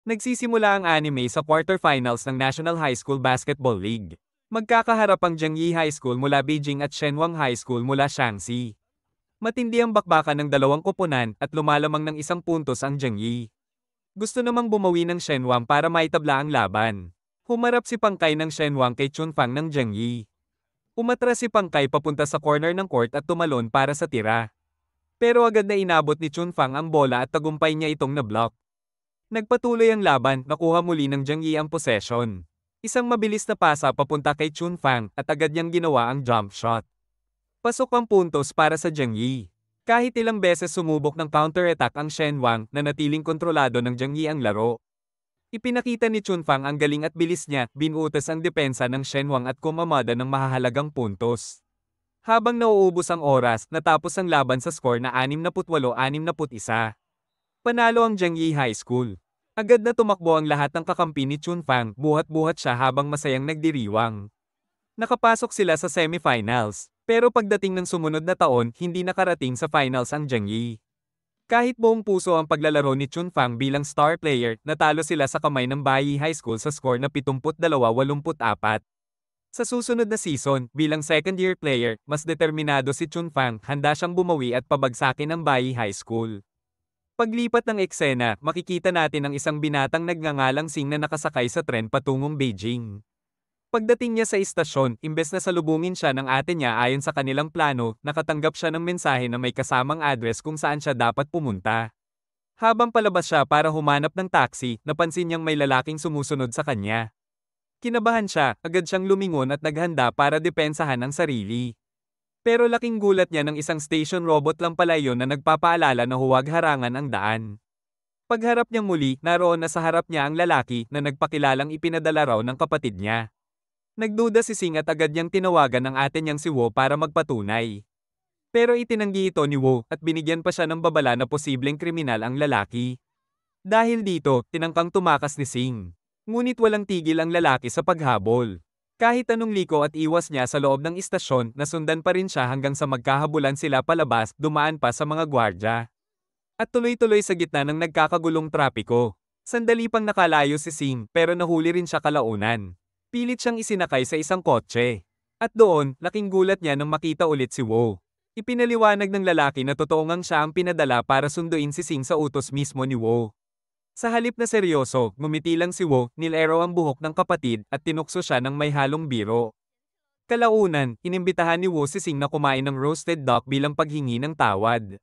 Nagsisimula ang anime sa quarterfinals ng National High School Basketball League. Magkakaharap ang Jiangyi High School mula Beijing at Shenwang High School mula Shaanxi. Matindi ang bakbakan ng dalawang koponan at lumalamang ng 1 puntos ang Jiangyi. Gusto namang bumawi ng Shenwang para maitabla ang laban. Humarap si Pangkay ng Shenwang kay Chunfang ng Jiangyi. Umatras si Pangkay papunta sa corner ng court at tumalon para sa tira. Pero agad na inabot ni Chunfang ang bola at tagumpay niya itong na-block. Nagpatuloy ang laban, nakuha muli ng Jiangyi ang possession. Isang mabilis na pasa papunta kay Chunfang at agad niyang ginawa ang jump shot. Pasok ang puntos para sa Jiangyi. Kahit ilang beses sumubok ng counter-attack ang Shenwang, nanatiling kontrolado ng Jiangyi ang laro. Ipinakita ni Chunfang ang galing at bilis niya, binutas ang depensa ng Shenwang at kumamada ng mahahalagang puntos. Habang nauubos ang oras, natapos ang laban sa score na 68-61. Panalo ang Jiangyi High School. Agad na tumakbo ang lahat ng kakampi ni Chunfang, buhat-buhat siya habang masayang nagdiriwang. Nakapasok sila sa semifinals, pero pagdating ng sumunod na taon, hindi nakarating sa finals ang Jiangyi. Kahit buong puso ang paglalaro ni Chunfang bilang star player, natalo sila sa kamay ng Bayi High School sa score na 72-84. Sa susunod na season, bilang second-year player, mas determinado si Chunfang, handa siyang bumawi at pabagsakin ang Bayi High School. Paglipat ng eksena, makikita natin ang isang binatang nagngangalang Sing na nakasakay sa tren patungong Beijing. Pagdating niya sa istasyon, imbes na salubungin siya ng ate niya ayon sa kanilang plano, nakatanggap siya ng mensahe na may kasamang address kung saan siya dapat pumunta. Habang palabas siya para humanap ng taxi, napansin niyang may lalaking sumusunod sa kanya. Kinabahan siya, agad siyang lumingon at naghanda para depensahan ang sarili. Pero laking gulat niya ng isang station robot lang pala iyon na nagpapaalala na huwag harangan ang daan. Pagharap niyang muli, naroon na sa harap niya ang lalaki na nagpakilalang ipinadala raw ng kapatid niya. Nagduda si Sing at agad niyang tinawagan ang ate niyang si Wo para magpatunay. Pero itinanggi ito ni Wo at binigyan pa siya ng babala na posibleng kriminal ang lalaki. Dahil dito, tinangkang tumakas ni Sing. Ngunit walang tigil ang lalaki sa paghabol. Kahit anong liko at iwas niya sa loob ng istasyon, nasundan pa rin siya hanggang sa magkahabulan sila palabas, dumaan pa sa mga gwardya. At tuloy-tuloy sa gitna ng nagkakagulong trapiko. Sandali pang nakalayo si Sing, pero nahuli rin siya kalaunan. Pilit siyang isinakay sa isang kotse. At doon, laking gulat niya nang makita ulit si Wo. Ipinaliwanag ng lalaki na totoo ngang siya ang pinadala para sunduin si Sing sa utos mismo ni Wo. Sa halip na seryoso, ngumiti lang si Wo, nilero ang buhok ng kapatid at tinukso siya ng may halong biro. Kalaunan, inimbitahan ni Wo si Sing na kumain ng roasted duck bilang paghingi ng tawad.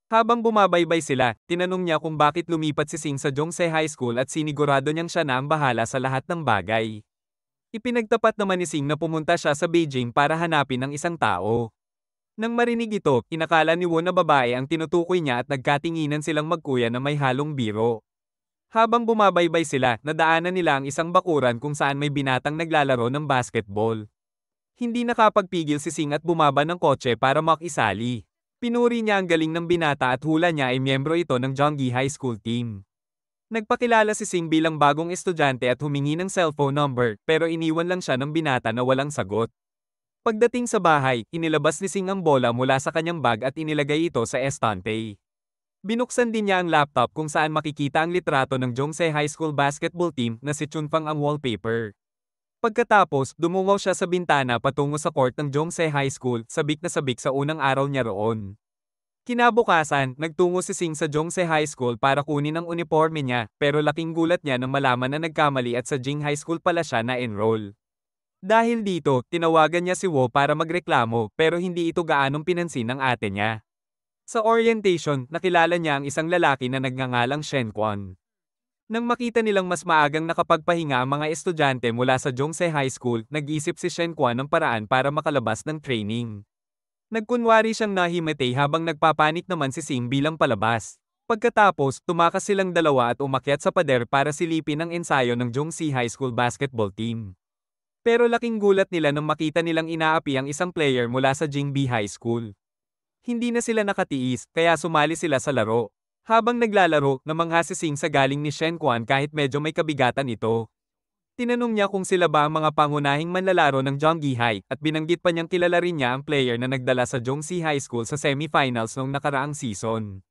Habang bumabaybay sila, tinanong niya kung bakit lumipat si Sing sa Jongse High School at sinigurado niyang siya na ang bahala sa lahat ng bagay. Ipinagtapat naman ni Sing na pumunta siya sa Beijing para hanapin ang isang tao. Nang marinig ito, inakala ni Wo na babae ang tinutukoy niya at nagkatinginan silang magkuya na may halong biro. Habang bumabaybay sila, nadaanan nila ang isang bakuran kung saan may binatang naglalaro ng basketball. Hindi nakapagpigil si Sing at bumaba ng kotse para makisali. Pinuri niya ang galing ng binata at hula niya ay miyembro ito ng Jiangyi High School team. Nagpakilala si Sing bilang bagong estudyante at humingi ng cellphone number, pero iniwan lang siya ng binata na walang sagot. Pagdating sa bahay, inilabas ni Sing ang bola mula sa kanyang bag at inilagay ito sa estante. Binuksan din niya ang laptop kung saan makikita ang litrato ng Jongse High School basketball team na si Chunfang ang wallpaper. Pagkatapos, dumungaw siya sa bintana patungo sa court ng Jongse High School, sabik na sabik sa unang araw niya roon. Kinabukasan, nagtungo si Sing sa Jongse High School para kunin ang uniforme niya, pero laking gulat niya nang malaman na nagkamali at sa Jing High School pala siya na-enroll. Dahil dito, tinawagan niya si Wo para magreklamo pero hindi ito gaanong pinansin ng ate niya. Sa orientation, nakilala niya ang isang lalaki na nagngangalang Shen Quan. Nang makita nilang mas maagang nakapagpahinga ang mga estudyante mula sa Jongse High School, nag-isip si Shen Quan ng paraan para makalabas ng training. Nagkunwari siyang nahimatay habang nagpapanik naman si Sing bilang palabas. Pagkatapos, tumakas silang dalawa at umakyat sa pader para silipin ang ensayo ng Jongse High School basketball team. Pero laking gulat nila nang makita nilang inaapi ang isang player mula sa Jingbi High School. Hindi na sila nakatiis, kaya sumali sila sa laro. Habang naglalaro, namangha si Sing sa galing ni Shen Quan kahit medyo may kabigatan ito. Tinanong niya kung sila ba ang mga pangunahing manlalaro ng Jiangyi High at binanggit pa niyang kilala rin niya ang player na nagdala sa Jongse High School sa semifinals noong nakaraang season.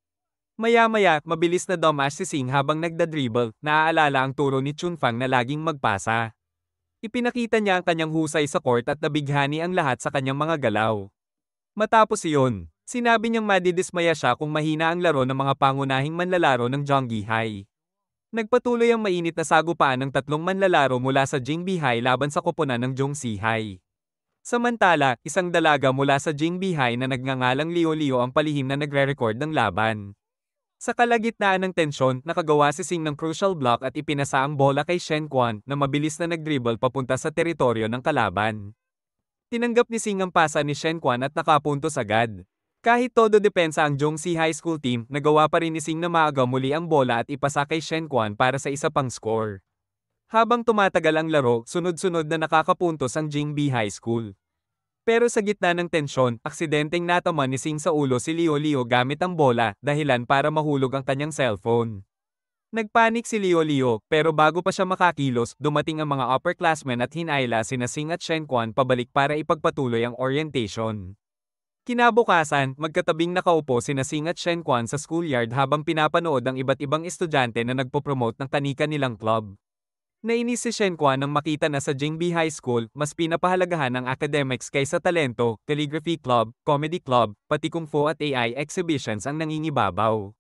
Maya-maya, mabilis na dumash si Sing habang nagdadribble, naaalala ang turo ni Chunfang na laging magpasa. Ipinakita niya ang kanyang husay sa court at nabighani ang lahat sa kanyang mga galaw. Matapos iyon, sinabi niyang madidismaya siya kung mahina ang laro ng mga pangunahing manlalaro ng Zhongyi High. Nagpatuloy ang mainit na sagupaan ng tatlong manlalaro mula sa Jingbi High laban sa koponan ng Zhongxi High. Samantala, isang dalaga mula sa Jingbi High na nagngangalang Liu Liu ang palihim na nagre-record ng laban. Sa kalagitnaan ng tensyon, nakagawa si Sing ng crucial block at ipinasa ang bola kay Shen Quan na mabilis na nagdribble papunta sa teritoryo ng kalaban. Tinanggap ni Sing ang pasa ni Shen Quan at nakapuntos agad. Kahit todo depensa ang Zhongxi High School team, nagawa pa rin ni Sing na maaga muli ang bola at ipasa kay Shen Quan para sa isa pang score. Habang tumatagal ang laro, sunod-sunod na nakakapuntos ang Jingbi High School. Pero sa gitna ng tensyon, aksidenteng natama ni Sing sa ulo si Liu Liu gamit ang bola, dahilan para mahulog ang kanyang cellphone. Nagpanik si Liu Liu, pero bago pa siya makakilos, dumating ang mga upperclassmen at hinayla sina Sing at Shen Quan pabalik para ipagpatuloy ang orientation. Kinabukasan, magkatabing nakaupo sina Sing at Shen Quan sa schoolyard habang pinapanood ang iba't ibang estudyante na nagpo-promote ng kanika nilang club. Nainis si Shen Quan nang makita na sa Jingbi High School, mas pinapahalagahan ang academics kaysa talento, calligraphy club, comedy club, pati kung fu at AI exhibitions ang nangingibabaw.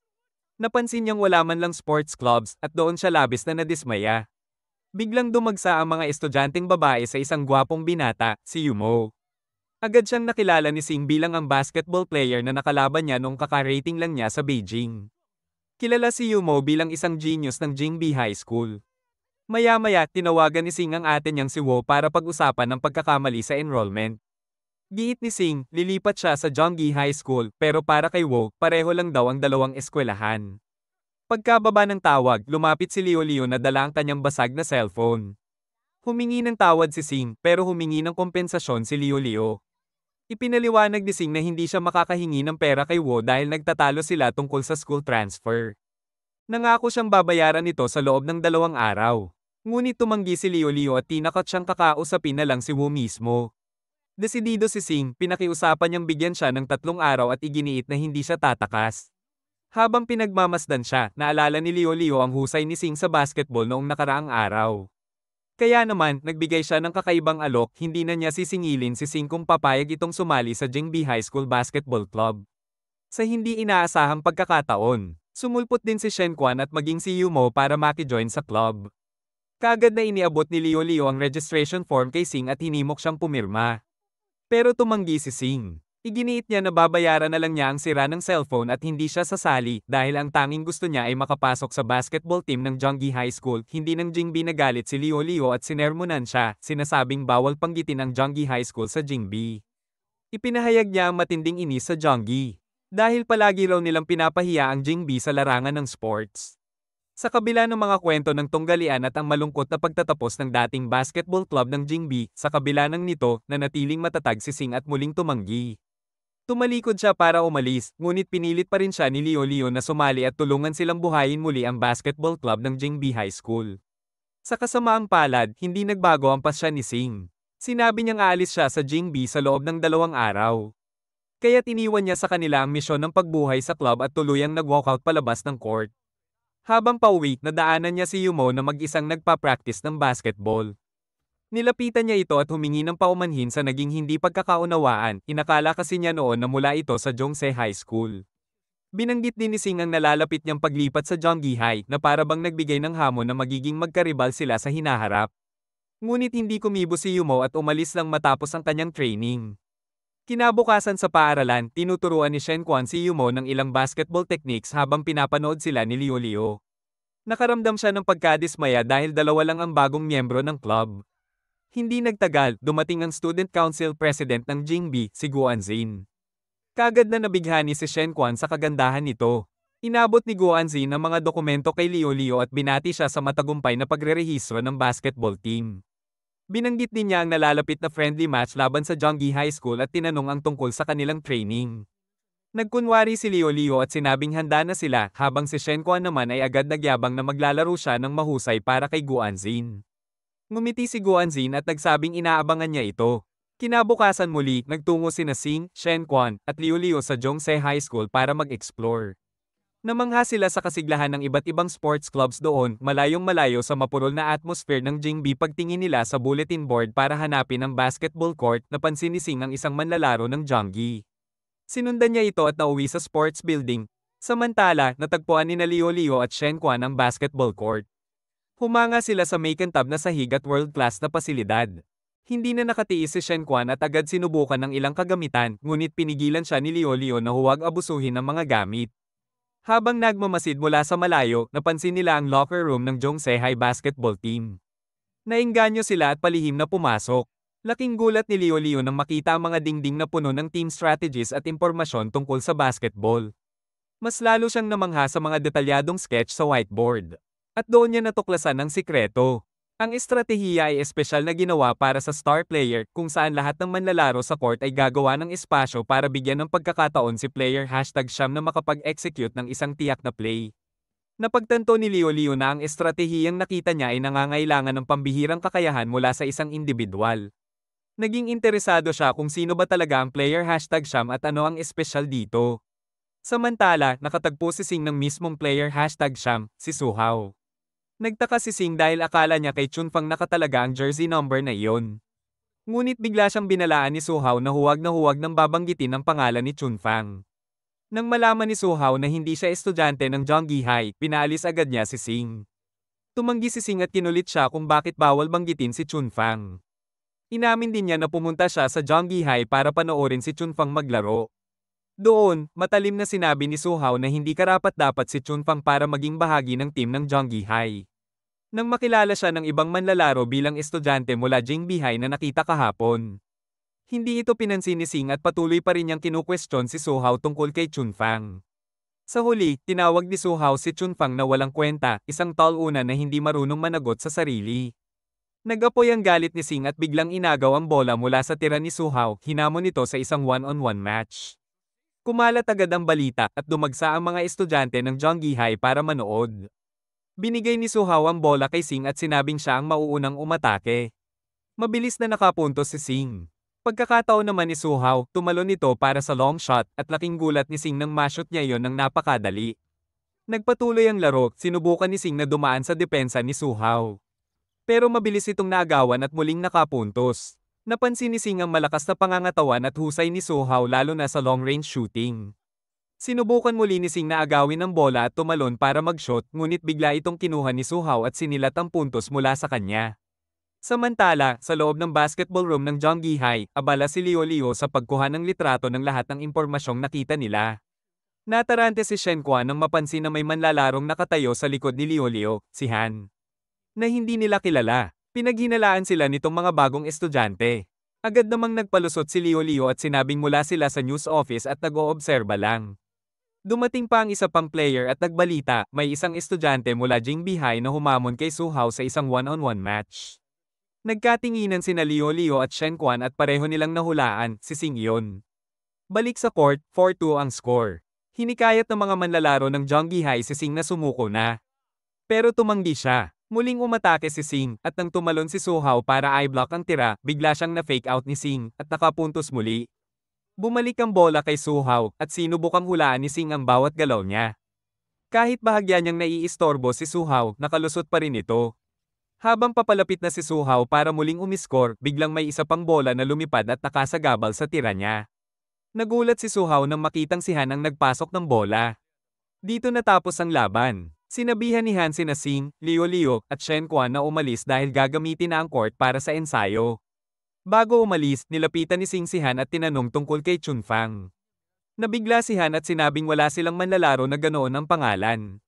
Napansin niyang wala man lang sports clubs at doon siya labis na nadismaya. Biglang dumagsa ang mga estudyanteng babae sa isang gwapong binata, si Yumo. Agad siyang nakilala ni Sing bilang ang basketball player na nakalaban niya noong kakarating lang niya sa Beijing. Kilala si Yumo bilang isang genius ng Jingbi High School. Maya-maya, tinawagan ni Sing ang ate niyang si Wo para pag-usapan ng pagkakamali sa enrollment. Giit ni Sing, lilipat siya sa Zhongyi High School, pero para kay Wo, pareho lang daw ang dalawang eskwelahan. Pagkababa ng tawag, lumapit si Liu Liu na dala ang kanyang basag na cellphone. Humingi ng tawad si Sing, pero humingi ng kompensasyon si Liu Liu. Ipinaliwanag ni Sing na hindi siya makakahingi ng pera kay Wo dahil nagtatalo sila tungkol sa school transfer. Nangako siyang babayaran ito sa loob ng 2 araw. Ngunit tumanggi si Liu Liu at tinakot siyang kakausapin na lang si Wu mismo. Desidido si Sing, pinakiusapan niyang bigyan siya ng 3 araw at iginiit na hindi siya tatakas. Habang pinagmamasdan siya, naalala ni Liu Liu ang husay ni Sing sa basketball noong nakaraang araw. Kaya naman, nagbigay siya ng kakaibang alok, hindi na niya sisingilin si Sing kung papayag itong sumali sa Jingbi High School Basketball Club. Sa hindi inaasahang pagkakataon, sumulpot din si Shen Quan at maging si Yumo para makijoin sa club. Kaagad na iniabot ni Liu Liu ang registration form kay Sing at hinimok siyang pumirma. Pero tumanggi si Sing. Iginiit niya na babayaran na lang niya ang sira ng cellphone at hindi siya sasali dahil ang tanging gusto niya ay makapasok sa basketball team ng Zhongyi High School. Hindi ng Jingbi nagalit si Liu Liu at sinermonan siya, sinasabing bawal panggitin ang Zhongyi High School sa Jingbi. Ipinahayag niya ang matinding inis sa Zhongyi. Dahil palagi raw nilang pinapahiya ang Jingbi sa larangan ng sports. Sa kabila ng mga kwento ng tunggalian at ang malungkot na pagtatapos ng dating basketball club ng Jingbi, sa kabila ng nito, nanatiling matatag si Sing at muling tumanggi. Tumalikod siya para umalis, ngunit pinilit pa rin siya ni Liu Liu na sumali at tulungan silang buhayin muli ang basketball club ng Jingbi High School. Sa kasamaang palad, hindi nagbago ang pasya ni Sing. Sinabi niyang aalis siya sa Jingbi sa loob ng 2 araw. Kaya't iniwan niya sa kanila ang misyon ng pagbuhay sa club at tuluyang nag-walkout palabas ng court. Habang pauwi, nadaanan niya si Yumo na mag-isang nagpa-practice ng basketball. Nilapitan niya ito at humingi ng paumanhin sa naging hindi pagkakaunawaan, inakala kasi niya noon na mula ito sa Zhongse High School. Binanggit din ni Sing ang nalalapit niyang paglipat sa Zhongyi High na para bang nagbigay ng hamon na magiging magkaribal sila sa hinaharap. Ngunit hindi kumibo si Yumo at umalis lang matapos ang kanyang training. Kinabukasan sa paaralan, tinuturuan ni Shen Quan si Yumo ng ilang basketball techniques habang pinapanood sila ni Liu Liu. Nakaramdam siya ng pagkadismaya dahil 2 lang ang bagong miyembro ng club. Hindi nagtagal, dumating ang student council president ng Jingbi, si Guanzin. Kagad na nabighani si Shen Quan sa kagandahan nito. Inabot ni Guanzin ang mga dokumento kay Liu Liu at binati siya sa matagumpay na pagrerehistro ng basketball team. Binanggit din niya ang nalalapit na friendly match laban sa Zhongyi High School at tinanong ang tungkol sa kanilang training. Nagkunwari si Liu Liu at sinabing handa na sila, habang si Shen Quan naman ay agad nagyabang na maglalaro siya ng mahusay para kay Guanzin. Ngumiti si Guanzin at nagsabing inaabangan niya ito. Kinabukasan muli, nagtungo sina Sing, Shen Quan, at Liu Liu sa Zhongse High School para mag-explore. Namangha sila sa kasiglahan ng iba't ibang sports clubs doon, malayong-malayo sa mapurol na atmosphere ng Jingbi. Pagtingin nila sa bulletin board para hanapin ang basketball court, napansin ni Sing ang isang manlalaro ng Jonggi. Sinundan niya ito at nauwi sa sports building. Samantala, natagpuan ni Leo Leo at Shen Quan ang basketball court. Humanga sila sa makintab na sahig at world-class na pasilidad. Hindi na nakatiis si Shen Quan at agad sinubukan ng ilang kagamitan, ngunit pinigilan siya ni Leo Leo na huwag abusuhin ng mga gamit. Habang nagmamasid mula sa malayo, napansin nila ang locker room ng Jongse basketball team. Naengganyo sila at palihim na pumasok. Laking gulat ni Leo Leo nang makita ang mga dingding na puno ng team strategies at impormasyon tungkol sa basketball. Mas lalo siyang namangha sa mga detalyadong sketch sa whiteboard. At doon niya natuklasan ang sikreto. Ang estratehiya ay espesyal na ginawa para sa star player, kung saan lahat ng manlalaro sa court ay gagawa ng espasyo para bigyan ng pagkakataon si player #Siyam na makapag-execute ng isang tiyak na play. Napagtanto ni Leo Leo na ang estratehiyang nakita niya ay nangangailangan ng pambihirang kakayahan mula sa isang individual. Naging interesado siya kung sino ba talaga ang player #Siyam at ano ang espesyal dito. Samantala, nakatagpo si Sing ng mismong player #Siyam, si Suhao. Nagtaka si Sing dahil akala niya kay Chunfang nakatalaga ang jersey number na iyon. Ngunit bigla siyang binalaan ni Suhao na huwag nang babanggitin ang pangalan ni Chunfang. Nang malaman ni Suhao na hindi siya estudyante ng Jonggi High, pinaalis agad niya si Sing. Tumanggi si Sing at kinulit siya kung bakit bawal banggitin si Chunfang. Inamin din niya na pumunta siya sa Jonggi High para panoorin si Chunfang maglaro. Doon, matalim na sinabi ni Suhao na hindi karapat-dapat si Chunfang para maging bahagi ng team ng Jonggi High. Nang makilala siya ng ibang manlalaro bilang estudyante mula Jingbi High na nakita kahapon. Hindi ito pinansin ni Sing at patuloy pa rin niyang kinukwestiyon si Suhao tungkol kay Chunfang. Sa huli, tinawag ni Suhao si Chunfang na walang kwenta, isang tall una na hindi marunong managot sa sarili. Nag-apoy ang galit ni Sing at biglang inagaw ang bola mula sa tira ni Suhao, hinamon ito sa isang one-on-one match. Kumalat agad ang balita at dumagsa ang mga estudyante ng Jonggi High para manood. Binigay ni Suhao ang bola kay Sing at sinabing siya ang mauunang umatake. Mabilis na nakapuntos si Sing. Pagkakataon naman ni Suhao, tumalon ito para sa long shot at laking gulat ni Sing nang ma-shoot niya yon ng napakadali. Nagpatuloy ang laro, sinubukan ni Sing na dumaan sa depensa ni Suhao. Pero mabilis itong naagawan at muling nakapuntos. Napansin ni Sing ang malakas na pangangatawan at husay ni Suhao lalo na sa long-range shooting. Sinubukan muli ni Sing na agawin ang bola at tumalon para mag-shot, ngunit bigla itong kinuha ni Suhao at sinilat ang puntos mula sa kanya. Samantala, sa loob ng basketball room ng Jonggi High, abala si Leo Leo sa pagkuha ng litrato ng lahat ng impormasyong nakita nila. Natarante si Shen Quan nang mapansin na may manlalarong nakatayo sa likod ni Leo Leo, si Han. Na hindi nila kilala. Pinaghinalaan sila nitong mga bagong estudyante. Agad namang nagpalusot si Leo Leo at sinabing mula sila sa news office at nag-oobserba lang. Dumating pa ang isa pang player at nagbalita, may isang estudyante mula Jingbi High na humamon kay Suhao sa isang one-on-one match. Nagkatinginan sina Leo Leo at Shen Quan at pareho nilang nahulaan, si Sing iyon. Balik sa court, 4-2 ang score. Hinikayat ng mga manlalaro ng Jonggi High si Sing na sumuko na. Pero tumanggi siya. Muling umatake si Sing, at nang tumalon si Suhao para i-block ang tira, bigla siyang na-fake out ni Sing, at nakapuntos muli. Bumalik ang bola kay Suhao, at sinubukang hulaan ni Sing ang bawat galaw niya. Kahit bahagya niyang naiistorbo si Suhao, nakalusot pa rin ito. Habang papalapit na si Suhao para muling umiskor, biglang may isa pang bola na lumipad at nakasagabal sa tira niya. Nagulat si Suhao nang makitang si Han ang nagpasok ng bola. Dito natapos ang laban. Sinabihan ni Han sina Sing, Leo Leo, at Shen Quan na umalis dahil gagamitin na ang court para sa ensayo. Bago umalis, nilapitan ni Sing si Han at tinanong tungkol kay Chunfang. Nabigla si Han at sinabing wala silang manlalaro na ganoon ang pangalan.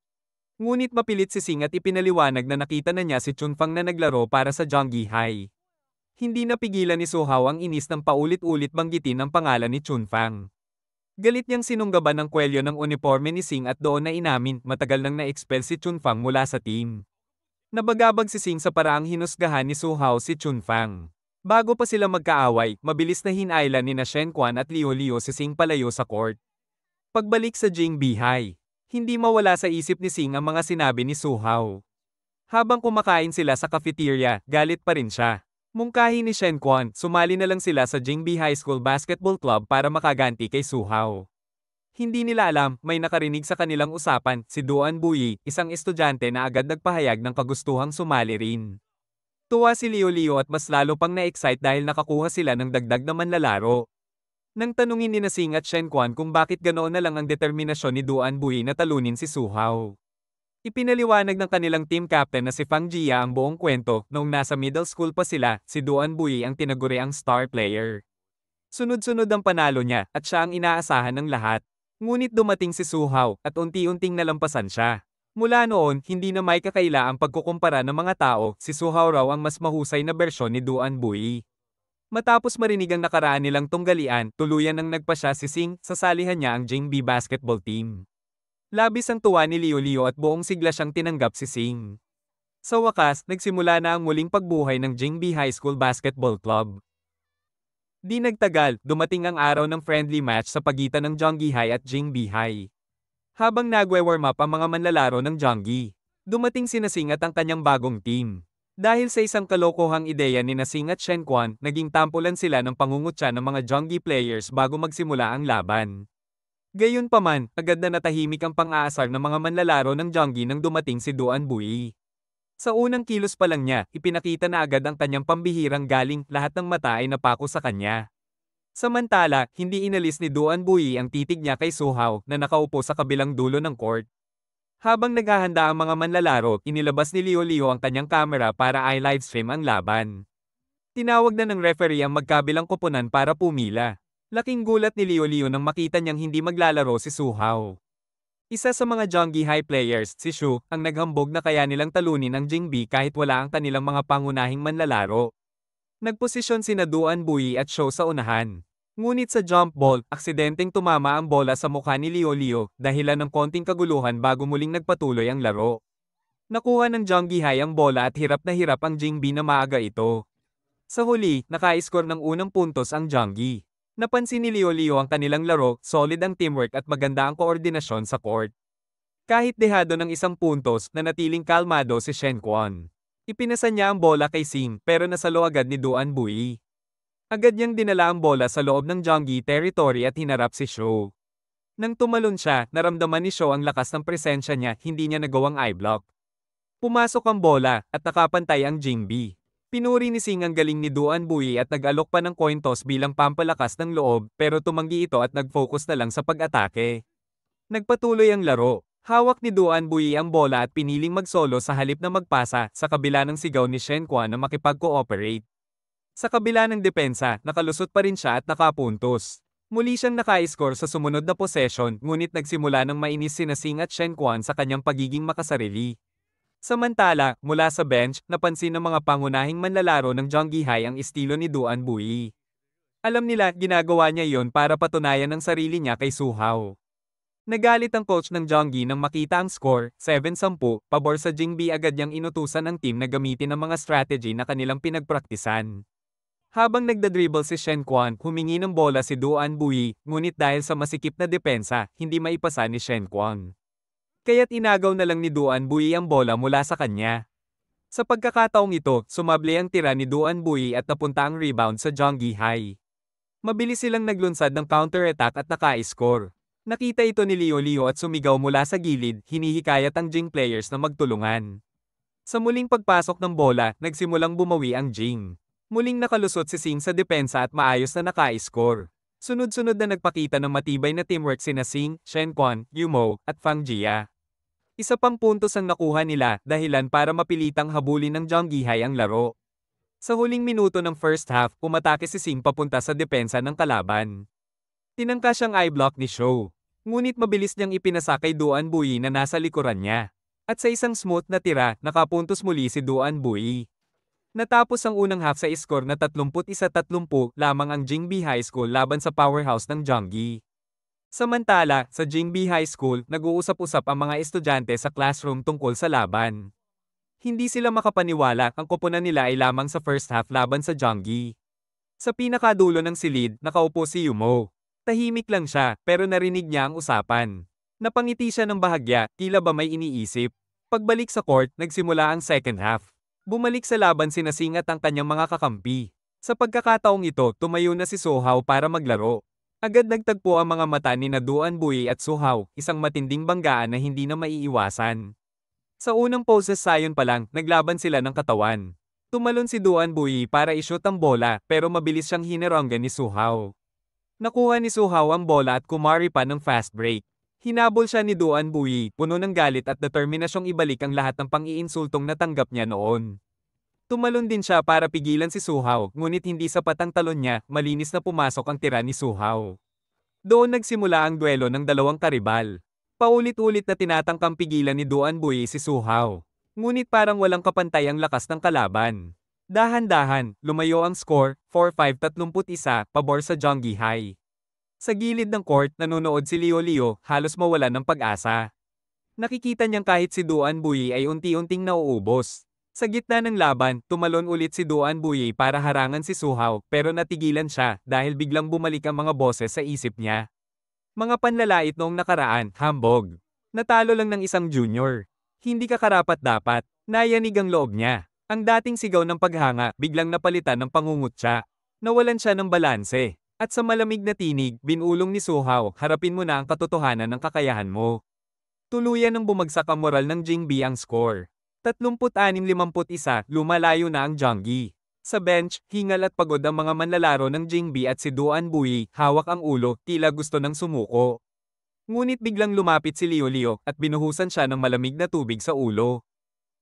Ngunit mapilit si Sing at ipinaliwanag na nakita na niya si Chunfang na naglaro para sa Jonggi High. Hindi napigilan ni Suhao ang inis ng paulit-ulit banggitin ang pangalan ni Chunfang. Galit niyang sinunggaban ng kwelyo ng uniforme ni Sing at doon na inamin, matagal nang na-expel si Chunfang mula sa team. Nabagabag si Sing sa paraang hinusgahan ni Suhao si Chunfang. Bago pa sila magkaaway, mabilis na hinailan ni Shen Quan at Leo Leo si Sing palayo sa court. Pagbalik sa Jingbi High, hindi mawala sa isip ni Sing ang mga sinabi ni Suhao. Habang kumakain sila sa cafeteria, galit pa rin siya. Mungkahi ni Shen Quan, sumali na lang sila sa Jingbi High School Basketball Club para makaganti kay Suhao. Hindi nila alam, may nakarinig sa kanilang usapan, si Duan Buyi, isang estudyante na agad nagpahayag ng kagustuhang sumali rin. Tuwa si Leo Leo at mas lalo pang na-excite dahil nakakuha sila ng dagdag na manlalaro. Nang tanungin ni Nasing at Shen Quan kung bakit ganoon na lang ang determinasyon ni Duan Buyi na talunin si Su Hao. Ipinaliwanag ng kanilang team captain na si Fang Jia ang buong kwento, noong nasa middle school pa sila, si Duan Buyi ang tinaguriang star player. Sunod-sunod ang panalo niya, at siya ang inaasahan ng lahat. Ngunit dumating si Su Hao, at unti-unting nalampasan siya. Mula noon, hindi na may kakaila ang pagkukumpara ng mga tao, si Su Hao raw ang mas mahusay na bersyon ni Duan Buyi. Matapos marinig ang nakaraan nilang tunggalian, tuluyan nang nagpasya si Sing, sasalihan niya ang Jingbi basketball team. Labis ang tuwa ni Leo Leo at buong sigla siyang tinanggap si Sing. Sa wakas, nagsimula na ang muling pagbuhay ng Jingbi High School Basketball Club. Di nagtagal, dumating ang araw ng friendly match sa pagitan ng Jonggi High at Jingbi High. Habang nagwe-warm up ang mga manlalaro ng Jonggi, dumating si Nasing at ang kanyang bagong team. Dahil sa isang kalokohang ideya ni Nasing at Shen Quan, naging tampulan sila ng pangungutya ng mga Jonggi players bago magsimula ang laban. Gayunpaman, agad na natahimik ang pang-aasar ng mga manlalaro ng Jonggi nang dumating si Duan Buyi. Sa unang kilos pa lang niya, ipinakita na agad ang kanyang pambihirang galing, lahat ng mata ay napako sa kanya. Samantala, hindi inalis ni Duan Buyi ang titig niya kay Su Hao na nakaupo sa kabilang dulo ng court. Habang naghahanda ang mga manlalaro, inilabas ni Leo Leo ang kanyang kamera para i-livestream ang laban. Tinawag na ng referee ang magkabilang koponan para pumila. Laking gulat ni Leo Leo nang makita niyang hindi maglalaro si Su Hao. Isa sa mga Jonggi High players, si Shu, ang naghambog na kaya nilang talunin ang Jingbi kahit wala ang kanilang mga pangunahing manlalaro. Nagposisyon sina Duan Buyi at Shu sa unahan. Ngunit sa jump ball, aksidenteng tumama ang bola sa mukha ni Leo Leo, dahilan ng konting kaguluhan bago muling nagpatuloy ang laro. Nakuha ng Jonggi High ang bola at hirap na hirap ang Jingbi na maaga ito. Sa huli, naka-score ng unang puntos ang Jonggi. Napansin ni Leo Leo ang kanilang laro, solid ang teamwork at maganda ang koordinasyon sa court. Kahit dehado ng isang puntos, nanatiling kalmado si Shen Quan. Ipinasa niya ang bola kay Sing, pero nasalo agad ni Duan Buyi. Agad niyang dinala ang bola sa loob ng Jonggi territory at hinarap si Shu. Nang tumalon siya, naramdaman ni Shu ang lakas ng presensya niya, hindi niya nagawang eye-block. Pumasok ang bola, at nakapantay ang Jingbi. Pinuri ni Sing ang galing ni Duan Buyi at nag-alok pa ng coin toss bilang pampalakas ng loob, pero tumanggi ito at nag-focus na lang sa pag-atake. Nagpatuloy ang laro. Hawak ni Duan Buyi ang bola at piniling mag-solo sa halip na magpasa, sa kabila ng sigaw ni Shen Quan na makipag-cooperate. Sa kabila ng depensa, nakalusot pa rin siya at nakapuntos. Muli siyang naka-score sa sumunod na possession, ngunit nagsimula ng mainis sina Sing at Shen Quan sa kanyang pagiging makasarili. Samantala, mula sa bench, napansin ng mga pangunahing manlalaro ng Jonggi High ang estilo ni Duan Buyi. Alam nila, ginagawa niya iyon para patunayan ang sarili niya kay Su Hao. Nagalit ang coach ng Jonggi nang makita ang score, 7-10, pabor sa Jingbi. Agad niyang inutusan ang team na gamitin ang mga strategy na kanilang pinagpraktisan. Habang nagdadribble si Shen Quan, humingi ng bola si Duan Buyi, ngunit dahil sa masikip na depensa, hindi maipasa ni Shen Quan. Kaya't inagaw na lang ni Duan Buyi ang bola mula sa kanya. Sa pagkakataong ito, sumable ang tira ni Duan Buyi at napunta ang rebound sa Jonggi High. Mabilis silang naglunsad ng counter-attack at naka-score. Nakita ito ni Leo Leo at sumigaw mula sa gilid, hinihikayat ang Jing players na magtulungan. Sa muling pagpasok ng bola, nagsimulang bumawi ang Jing. Muling nakalusot si Sing sa depensa at maayos na naka-score. Sunod-sunod na nagpakita ng matibay na teamwork sina Sing, Shen Quan, Yumo, at Fang Jia. Isa pang puntos ang nakuha nila, dahilan para mapilitang habulin ng Jonggi High ang laro. Sa huling minuto ng first half, umatake si Sing papunta sa depensa ng kalaban. Tinangka siyang eye-block ni Shu. Ngunit mabilis niyang ipinasa kay Duan Buyi na nasa likuran niya. At sa isang smooth na tira, nakapuntos muli si Duan Buyi. Natapos ang unang half sa score na 31-30 lamang ang Jingbi High School laban sa powerhouse ng Jonggi. Samantala, sa Jingbi High School, nag-uusap-usap ang mga estudyante sa classroom tungkol sa laban. Hindi sila makapaniwala, ang koponan nila ay lamang sa first half laban sa Jonggi. Sa pinakadulo ng silid, nakaupo si Yumo. Tahimik lang siya, pero narinig niya ang usapan. Napangiti siya ng bahagya, tila ba may iniisip. Pagbalik sa court, nagsimula ang second half. Bumalik sa laban sina Sing at ang kanyang mga kakampi. Sa pagkakataong ito, tumayo na si Su Hao para maglaro. Agad nagtagpo ang mga mata ni Duan Bui at Su Hao, isang matinding banggaan na hindi na maiiwasan. Sa unang poses sayon pa lang, naglaban sila ng katawan. Tumalon si Duan Bui para i-shoot ang bola pero mabilis siyang hinironggan ni Su Hao. Nakuha ni Su Hao ang bola at kumari pa ng fast break. Hinabol siya ni Duan Bui, puno ng galit at determinasyong ibalik ang lahat ng pang-iinsultong natanggap niya noon. Tumalon din siya para pigilan si Su Hao, ngunit hindi sapat ang talon niya, malinis na pumasok ang tira ni Su Hao. Doon nagsimula ang duelo ng dalawang karibal. Paulit-ulit na tinatangkang pigilan ni Duan Bui si Su Hao. Ngunit parang walang kapantay ang lakas ng kalaban. Dahan-dahan, lumayo ang score, 4-5-31, pabor sa Zhongyi High. Sa gilid ng court, nanonood si Liu Liu, halos mawalan ng pag-asa. Nakikita niyang kahit si Duan Bui ay unti-unting nauubos. Sa gitna ng laban, tumalon ulit si Duan Bui para harangan si Su Hao, pero natigilan siya dahil biglang bumalik ang mga boses sa isip niya. Mga panlalait noong nakaraan, hambog. Natalo lang ng isang junior. Hindi ka karapat-dapat. Nayanig ang loob niya. Ang dating sigaw ng paghanga, biglang napalitan ng pangungutya. Nawalan siya ng balanse. At sa malamig na tinig, binulong ni Su Hao, harapin mo na ang katotohanan ng kakayahan mo. Tuluyan ng bumagsak ang moral ng Jingbi ang score. 36-51, lumalayo na ang Zhongyi. Sa bench, hingal at pagod ang mga manlalaro ng Jingbi at si Duan Bui, hawak ang ulo, tila gusto ng sumuko. Ngunit biglang lumapit si Liu Liu at binuhusan siya ng malamig na tubig sa ulo.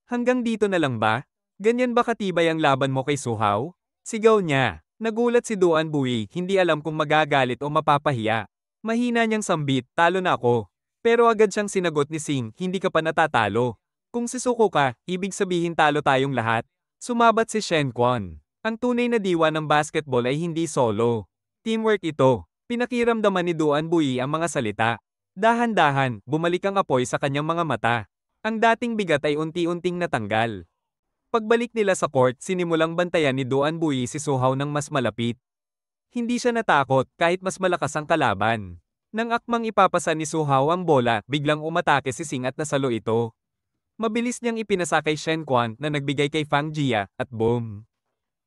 Hanggang dito na lang ba? Ganyan ba katibay ang laban mo kay Su Hao? Sigaw niya. Nagulat si Duan Bui, hindi alam kung magagalit o mapapahiya. Mahina niyang sambit, talo na ako. Pero agad siyang sinagot ni Sing, hindi ka pa natatalo. Kung sisuko ka, ibig sabihin talo tayong lahat. Sumabat si Shen Quan. Ang tunay na diwa ng basketball ay hindi solo. Teamwork ito. Pinakiramdaman ni Duan Bui ang mga salita. Dahan-dahan, bumalik ang apoy sa kanyang mga mata. Ang dating bigat ay unti-unting natanggal. Pagbalik nila sa court, sinimulang bantayan ni Duan Bui si Su Hao ng mas malapit. Hindi siya natakot kahit mas malakas ang kalaban. Nang akmang ipapasa ni Su Hao ang bola, biglang umatake si Sing at nasalo ito. Mabilis niyang ipinasa kay Shen Quan na nagbigay kay Fang Jia, at boom!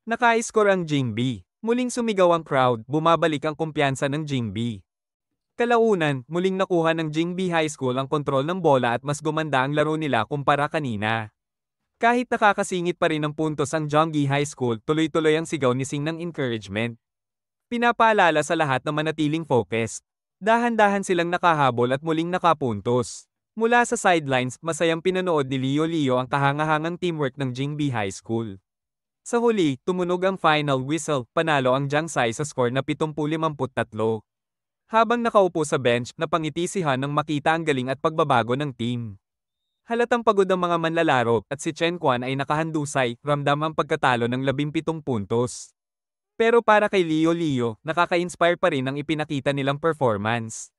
Naka-score ang Jingbi. Muling sumigaw ang crowd, bumabalik ang kumpiyansa ng Jingbi. Kalaunan, muling nakuha ng Jingbi High School ang kontrol ng bola at mas gumanda ang laro nila kumpara kanina. Kahit nakakasingit pa rin ng puntos ang Zhongyi High School, tuloy-tuloy ang sigaw ni Sing ng encouragement. Pinapaalala sa lahat na manatiling focus. Dahan-dahan silang nakahabol at muling nakapuntos. Mula sa sidelines, masayang pinanood ni Liu Liu ang kahangahangang teamwork ng Jingbi High School. Sa huli, tumunog ang final whistle, panalo ang Jiangxi sa score na 70-53. Habang nakaupo sa bench, napangiti si Han nang makita ang galing at pagbabago ng team. Halatang pagod ang mga manlalaro, at si Chen Quan ay nakahandusay, ramdam ang pagkatalo ng 17 puntos. Pero para kay Liu Liu, nakaka-inspire pa rin ang ipinakita nilang performance.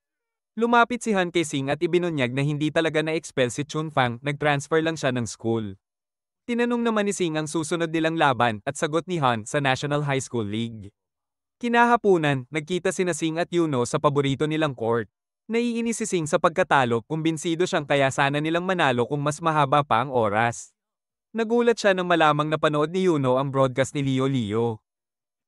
Lumapit si Han kay Sing at ibinunyag na hindi talaga na-expel si Chun Fang, nag-transfer lang siya ng school. Tinanong naman ni Sing ang susunod nilang laban at sagot ni Han sa National High School League. Kinahapunan, nagkita sina Sing at Yuno sa paborito nilang court. Naiinis si Sing sa pagkatalo, kumbinsido siyang kaya sana nilang manalo kung mas mahaba pa ang oras. Nagulat siya nang malamang napanood ni Yuno ang broadcast ni Liu Liu.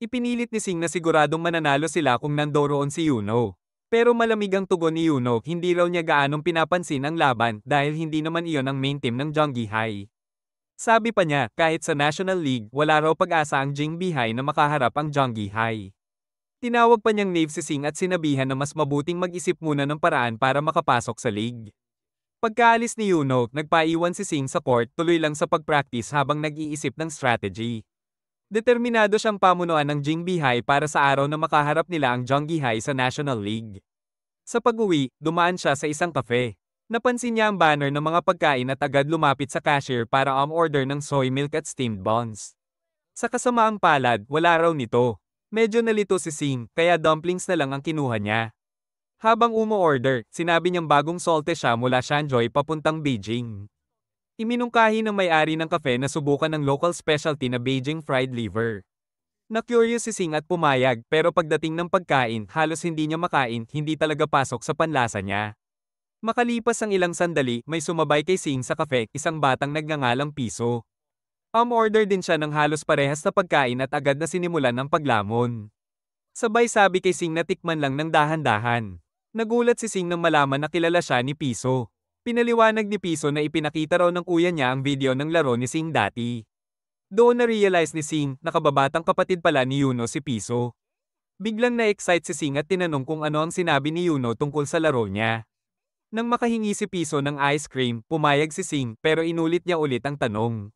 Ipinilit ni Sing na siguradong mananalo sila kung nandoroon si Yuno. Pero malamig ang tugon ni Yuno, hindi raw niya gaanong pinapansin ang laban dahil hindi naman iyon ang main team ng Zhongyi High. Sabi pa niya, kahit sa National League, wala raw pag-asa ang Jingbi High na makaharap ang Zhongyi High. Tinawag pa niyang knave si Sing at sinabihan na mas mabuting mag-isip muna ng paraan para makapasok sa league. Pagkaalis ni Yuno, nagpaiwan si Sing sa court, tuloy lang sa pag-practice habang nag-iisip ng strategy. Determinado siyang pamunuan ng Jingbi High para sa araw na makaharap nila ang Zhongyi High sa National League. Sa pag-uwi, dumaan siya sa isang cafe. Napansin niya ang banner ng mga pagkain at agad lumapit sa cashier para order ng soy milk at steamed buns. Sa kasamaang palad, wala raw nito. Medyo nalito si Sing, kaya dumplings na lang ang kinuha niya. Habang umo-order, sinabi niyang bagong solte siya mula Shanghai papuntang Beijing. Iminungkahi ng may-ari ng kafe na subukan ng local specialty na Beijing fried liver. Na-curious si Sing at pumayag, pero pagdating ng pagkain, halos hindi niya makain, hindi talaga pasok sa panlasa niya. Makalipas ang ilang sandali, may sumabay kay Sing sa kafe, isang batang nagngangalang Piso. Order din siya ng halos parehas na pagkain at agad na sinimulan ang paglamon. Sabay sabi kay Sing na tikman lang ng dahan-dahan. Nagulat si Sing nang malaman na kilala siya ni Piso. Pinaliwanag ni Piso na ipinakita raw ng kuya niya ang video ng laro ni Sing dati. Doon na-realize ni Sing na kababatang kapatid pala ni Yuno si Piso. Biglang na-excite si Sing at tinanong kung ano ang sinabi ni Yuno tungkol sa laro niya. Nang makahingi si Piso ng ice cream, pumayag si Sing pero inulit niya ulit ang tanong.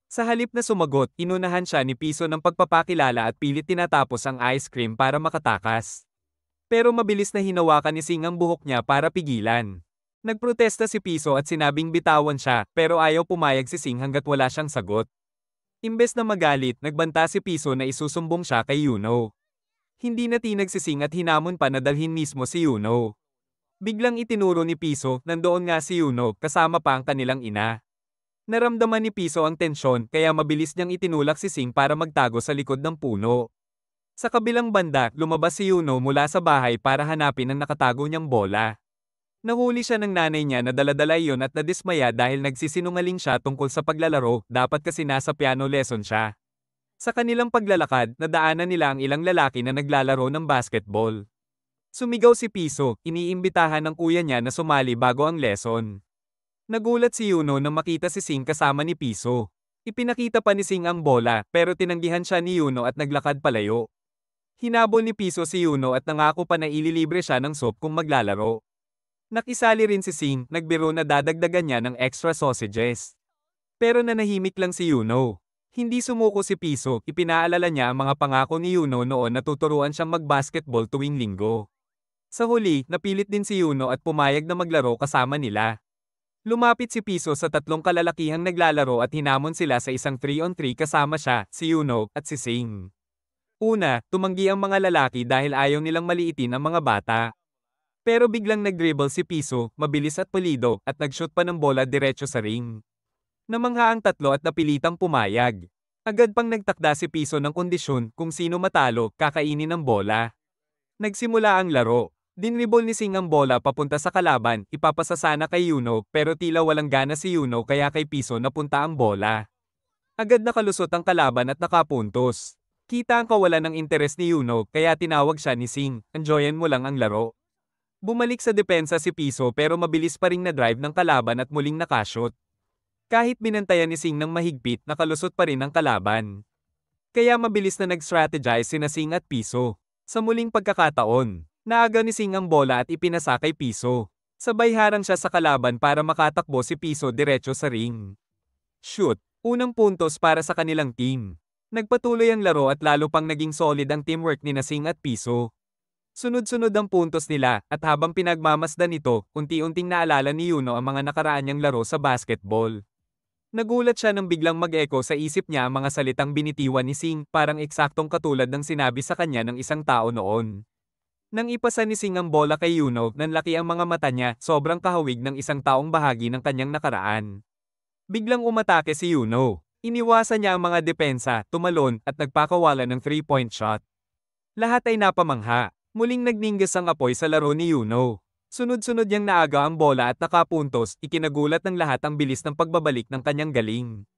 Sa halip na sumagot, inunahan siya ni Piso ng pagpapakilala at pilit tinatapos ang ice cream para makatakas. Pero mabilis na hinawakan ni Sing ang buhok niya para pigilan. Nagprotesta si Piso at sinabing bitawan siya pero ayaw pumayag si Sing hanggat wala siyang sagot. Imbes na magalit, nagbanta si Piso na isusumbong siya kay Yuno. Hindi natinag si Sing at hinamon pa na dalhin mismo si Yuno. Biglang itinuro ni Piso, nandoon nga si Yuno kasama pa ang kanilang ina. Naramdaman ni Piso ang tensyon kaya mabilis niyang itinulak si Sing para magtago sa likod ng puno. Sa kabilang banda, lumabas si Yuno mula sa bahay para hanapin ang nakatago niyang bola. Nahuli siya ng nanay niya na dala-dala iyon at nadismaya dahil nagsisinungaling siya tungkol sa paglalaro, dapat kasi nasa piano lesson siya. Sa kanilang paglalakad, nadaanan nila ang ilang lalaki na naglalaro ng basketball. Sumigaw si Piso, iniimbitahan ng kuya niya na sumali bago ang lesson. Nagulat si Yuno nang makita si Sing kasama ni Piso. Ipinakita pa ni Sing ang bola pero tinanggihan siya ni Yuno at naglakad palayo. Hinabol ni Piso si Yuno at nangako pa na ililibre siya ng soap kung maglalaro. Nakisali rin si Sing, nagbiro na dadagdagan niya ng extra sausages. Pero nanahimik lang si Yuno. Hindi sumuko si Piso, ipinaalala niya ang mga pangako ni Yuno noon na tuturuan siyang mag-basketball tuwing linggo. Sa huli, napilit din si Yuno at pumayag na maglaro kasama nila. Lumapit si Piso sa tatlong kalalakihang naglalaro at hinamon sila sa isang 3-on-3 kasama siya, si Yuno, at si Sing. Una, tumanggi ang mga lalaki dahil ayaw nilang maliitin ang mga bata. Pero biglang nag-dribble si Piso, mabilis at pulido, at nag-shoot pa ng bola diretso sa ring. Namangha ang tatlo at napilitang pumayag. Agad pang nagtakda si Piso ng kondisyon kung sino matalo, kakainin ng bola. Nagsimula ang laro. Dinribble ni Sing ang bola papunta sa kalaban, ipapasa sana kay Yuno pero tila walang gana si Yuno kaya kay Piso napunta ang bola. Agad nakalusot ang kalaban at nakapuntos. Kita ang kawalan ng interes ni Yuno kaya tinawag siya ni Sing, enjoyin mo lang ang laro. Bumalik sa depensa si Piso pero mabilis pa ring na-drive ng kalaban at muling nakashot. Kahit binantayan ni Sing ng mahigpit, nakalusot pa rin ang kalaban. Kaya mabilis na nag-strategize sina Sing at Piso. Sa muling pagkakataon, naaga ni Sing ang bola at ipinasa kay Piso. Sabay harang siya sa kalaban para makatakbo si Piso diretso sa ring. Shoot! Unang puntos para sa kanilang team. Nagpatuloy ang laro at lalo pang naging solid ang teamwork ni Sing at Piso. Sunod-sunod ang puntos nila at habang pinagmamasdan ito, unti-unting naalala ni Yuno ang mga nakaraan niyang laro sa basketball. Nagulat siya nang biglang mag-echo sa isip niya ang mga salitang binitiwan ni Sing, parang eksaktong katulad ng sinabi sa kanya ng isang tao noon. Nang ipasa ni Sing ang bola kay Yuno, nanlaki ang mga mata niya, sobrang kahawig ng isang taong bahagi ng kanyang nakaraan. Biglang umatake si Yuno. Iniwasan niya ang mga depensa, tumalon, at nagpakawalan ng 3-point shot. Lahat ay napamangha. Muling nagningas ang apoy sa laro ni Yuno. Sunod-sunod niyang naaga ang bola at nakapuntos, ikinagulat ng lahat ang bilis ng pagbabalik ng kanyang galing.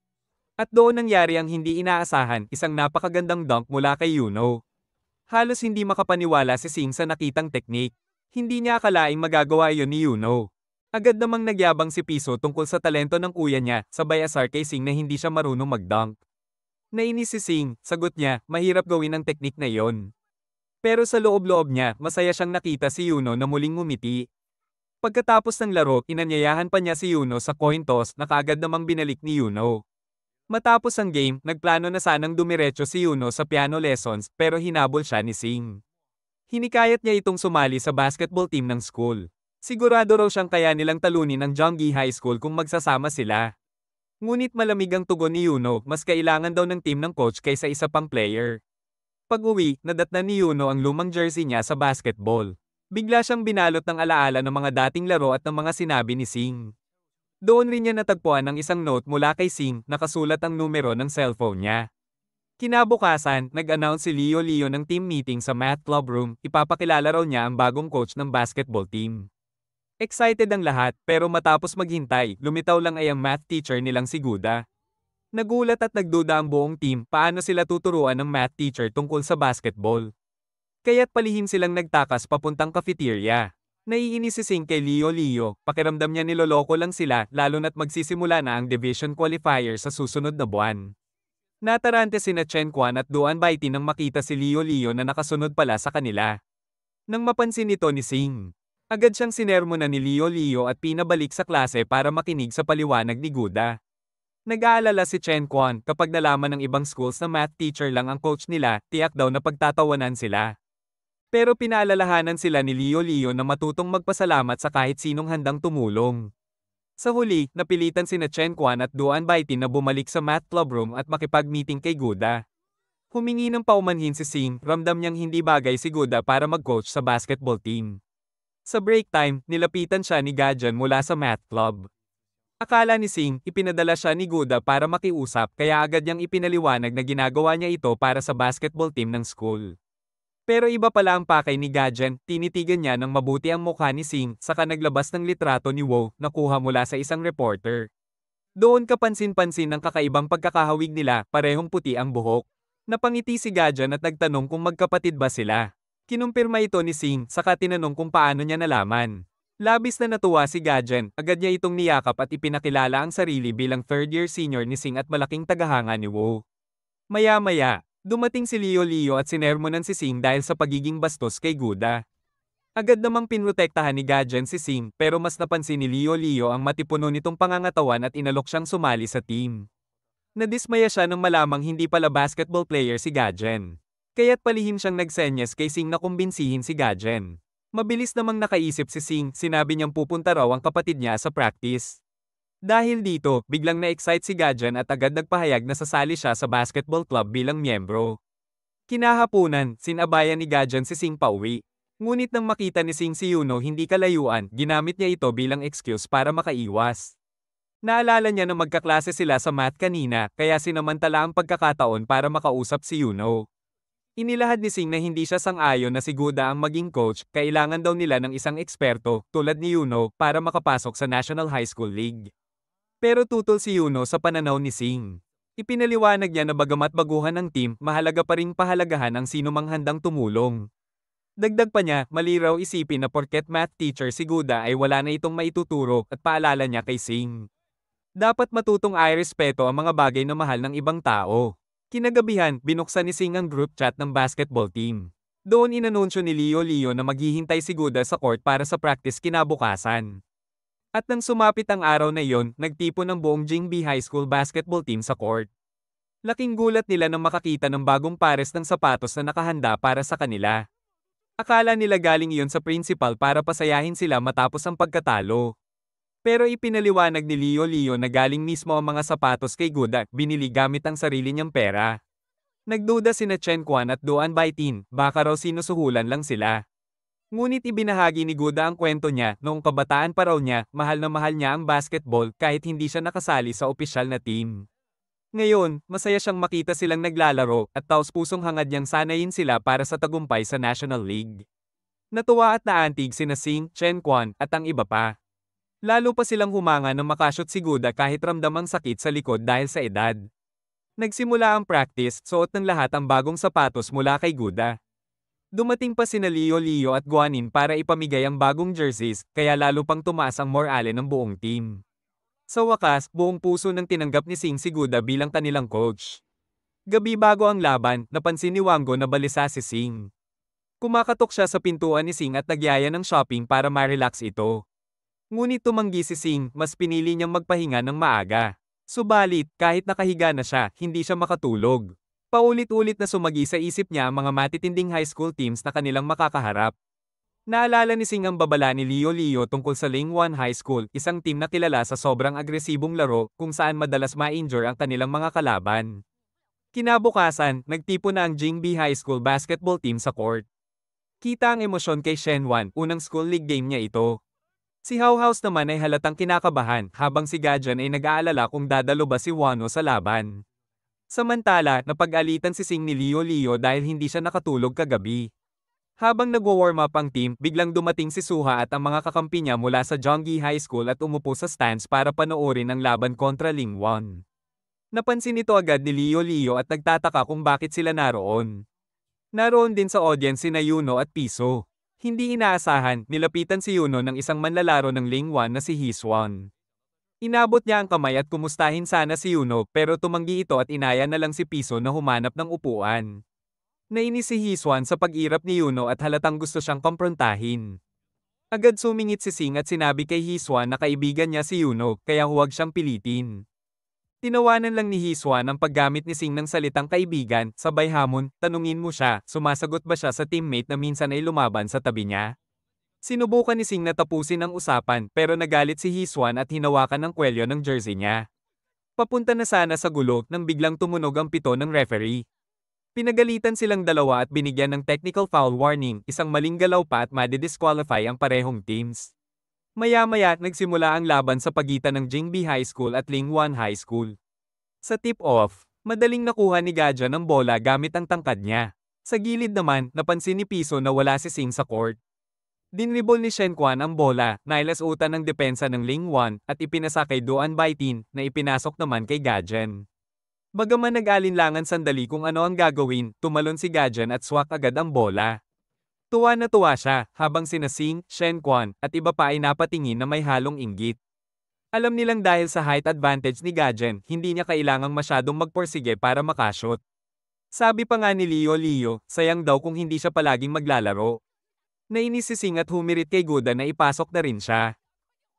At doon nangyari ang hindi inaasahan, isang napakagandang dunk mula kay Yuno. Halos hindi makapaniwala si Sing sa nakitang teknik. Hindi niya akalaing magagawa iyon ni Yuno. Agad namang nagyabang si Piso tungkol sa talento ng kuya niya, sabay asar kay Sing na hindi siya marunong mag-dunk. Nainis si Sing, sagot niya, mahirap gawin ang teknik na iyon. Pero sa loob-loob niya, masaya siyang nakita si Yuno na muling ngumiti. Pagkatapos ng laro, inanyayahan pa niya si Yuno sa coin toss na kaagad namang binalik ni Yuno. Matapos ang game, nagplano na sanang dumiretso si Yuno sa piano lessons pero hinabol siya ni Sing. Hinikayat niya itong sumali sa basketball team ng school. Sigurado raw siyang kaya nilang talunin ang Jonggi High School kung magsasama sila. Ngunit malamig ang tugon ni Yuno, mas kailangan daw ng team ng coach kaysa isa pang player. Pag-uwi, nadatnan ni Yuno ang lumang jersey niya sa basketball. Bigla siyang binalot ng alaala ng mga dating laro at ng mga sinabi ni Sing. Doon rin niya natagpuan ang isang note mula kay Sing, nakasulat ang numero ng cellphone niya. Kinabukasan, nag-announce si Leo ng team meeting sa math club room, ipapakilala raw niya ang bagong coach ng basketball team. Excited ang lahat, pero matapos maghintay, lumitaw lang ay ang math teacher nilang si Guda. Nagulat at nagduda ang buong team paano sila tuturuan ng math teacher tungkol sa basketball. Kaya't palihim silang nagtakas papuntang cafeteria. Naiinis si Sing kay Leo, pakiramdam niya niloloko lang sila lalo na't magsisimula na ang division qualifier sa susunod na buwan. Natarante sina Chen Quan at Duan Baiti nang makita si Leo na nakasunod pala sa kanila. Nang mapansin nito ni Sing, agad siyang sinermonan ni Leo at pinabalik sa klase para makinig sa paliwanag ni Guda. Nag-aalala si Chen Quan kapag nalaman ng ibang schools na math teacher lang ang coach nila, tiyak daw na pagtatawanan sila. Pero pinaalalahanan sila ni Leo na matutong magpasalamat sa kahit sinong handang tumulong. Sa huli, napilitan sina Chen Quan at Duan Baiti na bumalik sa math club room at makipag-meeting kay Guda. Humingi ng paumanhin si Sing, ramdam niyang hindi bagay si Guda para mag-coach sa basketball team. Sa break time, nilapitan siya ni Gajan mula sa math club. Akala ni Sing, ipinadala siya ni Guda para makiusap kaya agad niyang ipinaliwanag na ginagawa niya ito para sa basketball team ng school. Pero iba pala ang pakay ni Gajan, tinitigan niya ng mabuti ang mukha ni Sing, saka naglabas ng litrato ni Wo, na kuha mula sa isang reporter. Doon kapansin-pansin ng kakaibang pagkakahawig nila, parehong puti ang buhok. Napangiti si Gajan at nagtanong kung magkapatid ba sila. Kinumpirma ito ni Sing, saka tinanong kung paano niya nalaman. Labis na natuwa si Gajan, agad niya itong niyakap at ipinakilala ang sarili bilang third-year senior ni Sing at malaking tagahanga ni Wo. Maya-maya, dumating si Leo at sinermonan si Sing dahil sa pagiging bastos kay Guda. Agad namang pinrotektahan ni Gajan si Sing pero mas napansin ni Leo ang matipuno nitong pangangatawan at inalok siyang sumali sa team. Nadismaya siya nang malamang hindi pala basketball player si Gajan. Kaya't palihim siyang nagsenyas kay Sing na kumbinsihin si Gajan. Mabilis namang nakaisip si Sing, sinabi niyang pupunta raw ang kapatid niya sa practice. Dahil dito, biglang na-excite si Gajan at agad nagpahayag na sasali siya sa basketball club bilang miyembro. Kinahapunan, sinabayan ni Gajan si Sing pauwi. Ngunit nang makita ni Sing si Yuno hindi kalayuan, ginamit niya ito bilang excuse para makaiwas. Naalala niya na magkaklase sila sa math kanina, kaya sinamantala ang pagkakataon para makausap si Yuno. Inilahad ni Sing na hindi siya sang-ayon na si Guda ang maging coach, kailangan daw nila ng isang eksperto, tulad ni Yuno, para makapasok sa National High School League. Pero tutol si Yuno sa pananaw ni Sing. Ipinaliwanag niya na bagamat baguhan ng team, mahalaga pa ring pahalagahan ang sinumang handang tumulong. Dagdag pa niya, mali raw isipin na porket math teacher si Guda ay wala na itong maituturo at paalala niya kay Sing. Dapat matutong ay respeto ang mga bagay na mahal ng ibang tao. Kinagabihan, binuksan ni Sing ang group chat ng basketball team. Doon inanunsyo ni Leo na maghihintay si Guda sa court para sa practice kinabukasan. At nang sumapit ang araw na iyon, nagtipon ng buong Jingbi High School basketball team sa court. Laking gulat nila nang makakita ng bagong pares ng sapatos na nakahanda para sa kanila. Akala nila galing iyon sa principal para pasayahin sila matapos ang pagkatalo. Pero ipinaliwanag ni Leo na galing mismo ang mga sapatos kay Guda, binili gamit ang sarili niyang pera. Nagduda sina Chen Quan at Duan Baitin, baka raw sinusuhulan lang sila. Ngunit ibinahagi ni Guda ang kwento niya, noong kabataan pa raw niya, mahal na mahal niya ang basketball kahit hindi siya nakasali sa opisyal na team. Ngayon, masaya siyang makita silang naglalaro at taos-pusong hangad niyang sanayin sila para sa tagumpay sa National League. Natuwa at naantig sina Sing, Chen Quan, at ang iba pa. Lalo pa silang humanga nang makashot si Guda kahit ramdam ang sakit sa likod dahil sa edad. Nagsimula ang practice, suot ng lahat ang bagong sapatos mula kay Guda. Dumating pa sina Leo at Guanin para ipamigay ang bagong jerseys, kaya lalo pang tumaas ang morale ng buong team. Sa wakas, buong puso nang tinanggap ni Sing si Guda bilang kanilang coach. Gabi bago ang laban, napansin ni Wango na balisa si Sing. Kumakatok siya sa pintuan ni Sing at nagyaya ng shopping para ma-relax ito. Ngunit tumanggi si Sing, mas pinili niyang magpahinga ng maaga. Subalit, kahit nakahiga na siya, hindi siya makatulog. Paulit-ulit na sumagi sa isip niya ang mga matitinding high school teams na kanilang makakaharap. Naalala ni Sing ang babala ni Leo tungkol sa Lingwan High School, isang team na kilala sa sobrang agresibong laro kung saan madalas ma-injure ang kanilang mga kalaban. Kinabukasan, nagtipon na ang Jingbi High School basketball team sa court. Kita ang emosyon kay Shenwan, unang school league game niya ito. Si Hauhaus naman ay halatang kinakabahan habang si Gajan ay nag-aalala kung dadalo ba si Wano sa laban. Samantala, napag-alitan si Sing ni Leo dahil hindi siya nakatulog kagabi. Habang nagwo-warm up ang team, biglang dumating si Suha at ang mga kakampi niya mula sa Jonggi High School at umupo sa stands para panoorin ang laban kontra Lingwan. Napansin ito agad ni Leo at nagtataka kung bakit sila naroon. Naroon din sa audience sina Yuno at Piso. Hindi inaasahan, nilapitan si Yuno ng isang manlalaro ng Lingwan na si Hiswan. Inabot niya ang kamay at kumustahin sana si Yuno pero tumanggi ito at inaya na lang si Piso na humanap ng upuan. Nainis si Hiswan sa pag-irap ni Yuno at halatang gusto siyang komprontahin. Agad sumingit si Sing at sinabi kay Hiswan na kaibigan niya si Yuno kaya huwag siyang pilitin. Tinawanan lang ni Hiswan ang paggamit ni Sing ng salitang kaibigan, sabay hamon, tanungin mo siya, sumasagot ba siya sa teammate na minsan ay lumaban sa tabi niya? Sinubukan ni Sing na tapusin ang usapan pero nagalit si Hiswan at hinawakan ng kwelyo ng jersey niya. Papunta na sana sa gulo nang biglang tumunog ang pito ng referee. Pinagalitan silang dalawa at binigyan ng technical foul warning, isang maling galaw pa at madidisqualify ang parehong teams. Maya-maya, nagsimula ang laban sa pagitan ng Jingbi High School at Lingwan High School. Sa tip-off, madaling nakuha ni Gaja ng bola gamit ang tangkad niya. Sa gilid naman, napansin ni Piso na wala si Sing sa court. Dinribol ni Shen Quan ang bola, nailasutan ng depensa ng Lingwan, at ipinasa kay Duan Baitin, na ipinasok naman kay Gajan. Bagaman nag-alinlangan sandali kung ano ang gagawin, tumalon si Gajan at swak agad ang bola. Tuwa na tuwa siya, habang sina Sing, Shen Quan, at iba pa ay napatingin na may halong inggit. Alam nilang dahil sa height advantage ni Gajan, hindi niya kailangang masyadong magporsige para makashot. Sabi pa nga ni Leo, sayang daw kung hindi siya palaging maglalaro. Nainis si Sing at humirit kay Guda na ipasok na rin siya.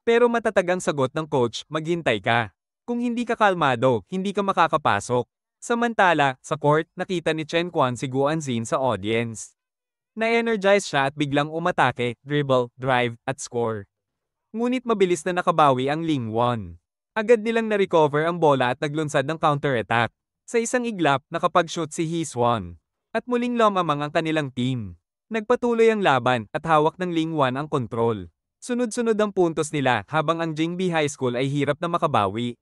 Pero matatag ang sagot ng coach, maghintay ka. Kung hindi ka kalmado, hindi ka makakapasok. Samantala, sa court, nakita ni Chen Quan si Guanzin sa audience. Na-energize siya at biglang umatake, dribble, drive, at score. Ngunit mabilis na nakabawi ang Lingwan. Agad nilang na-recover ang bola at naglunsad ng counter-attack. Sa isang iglap, nakapag-shoot si Hiswan. At muling lumamang ang kanilang team. Nagpatuloy ang laban at hawak ng Lingwan ang kontrol. Sunod-sunod ang puntos nila habang ang Jingbi High School ay hirap na makabawi.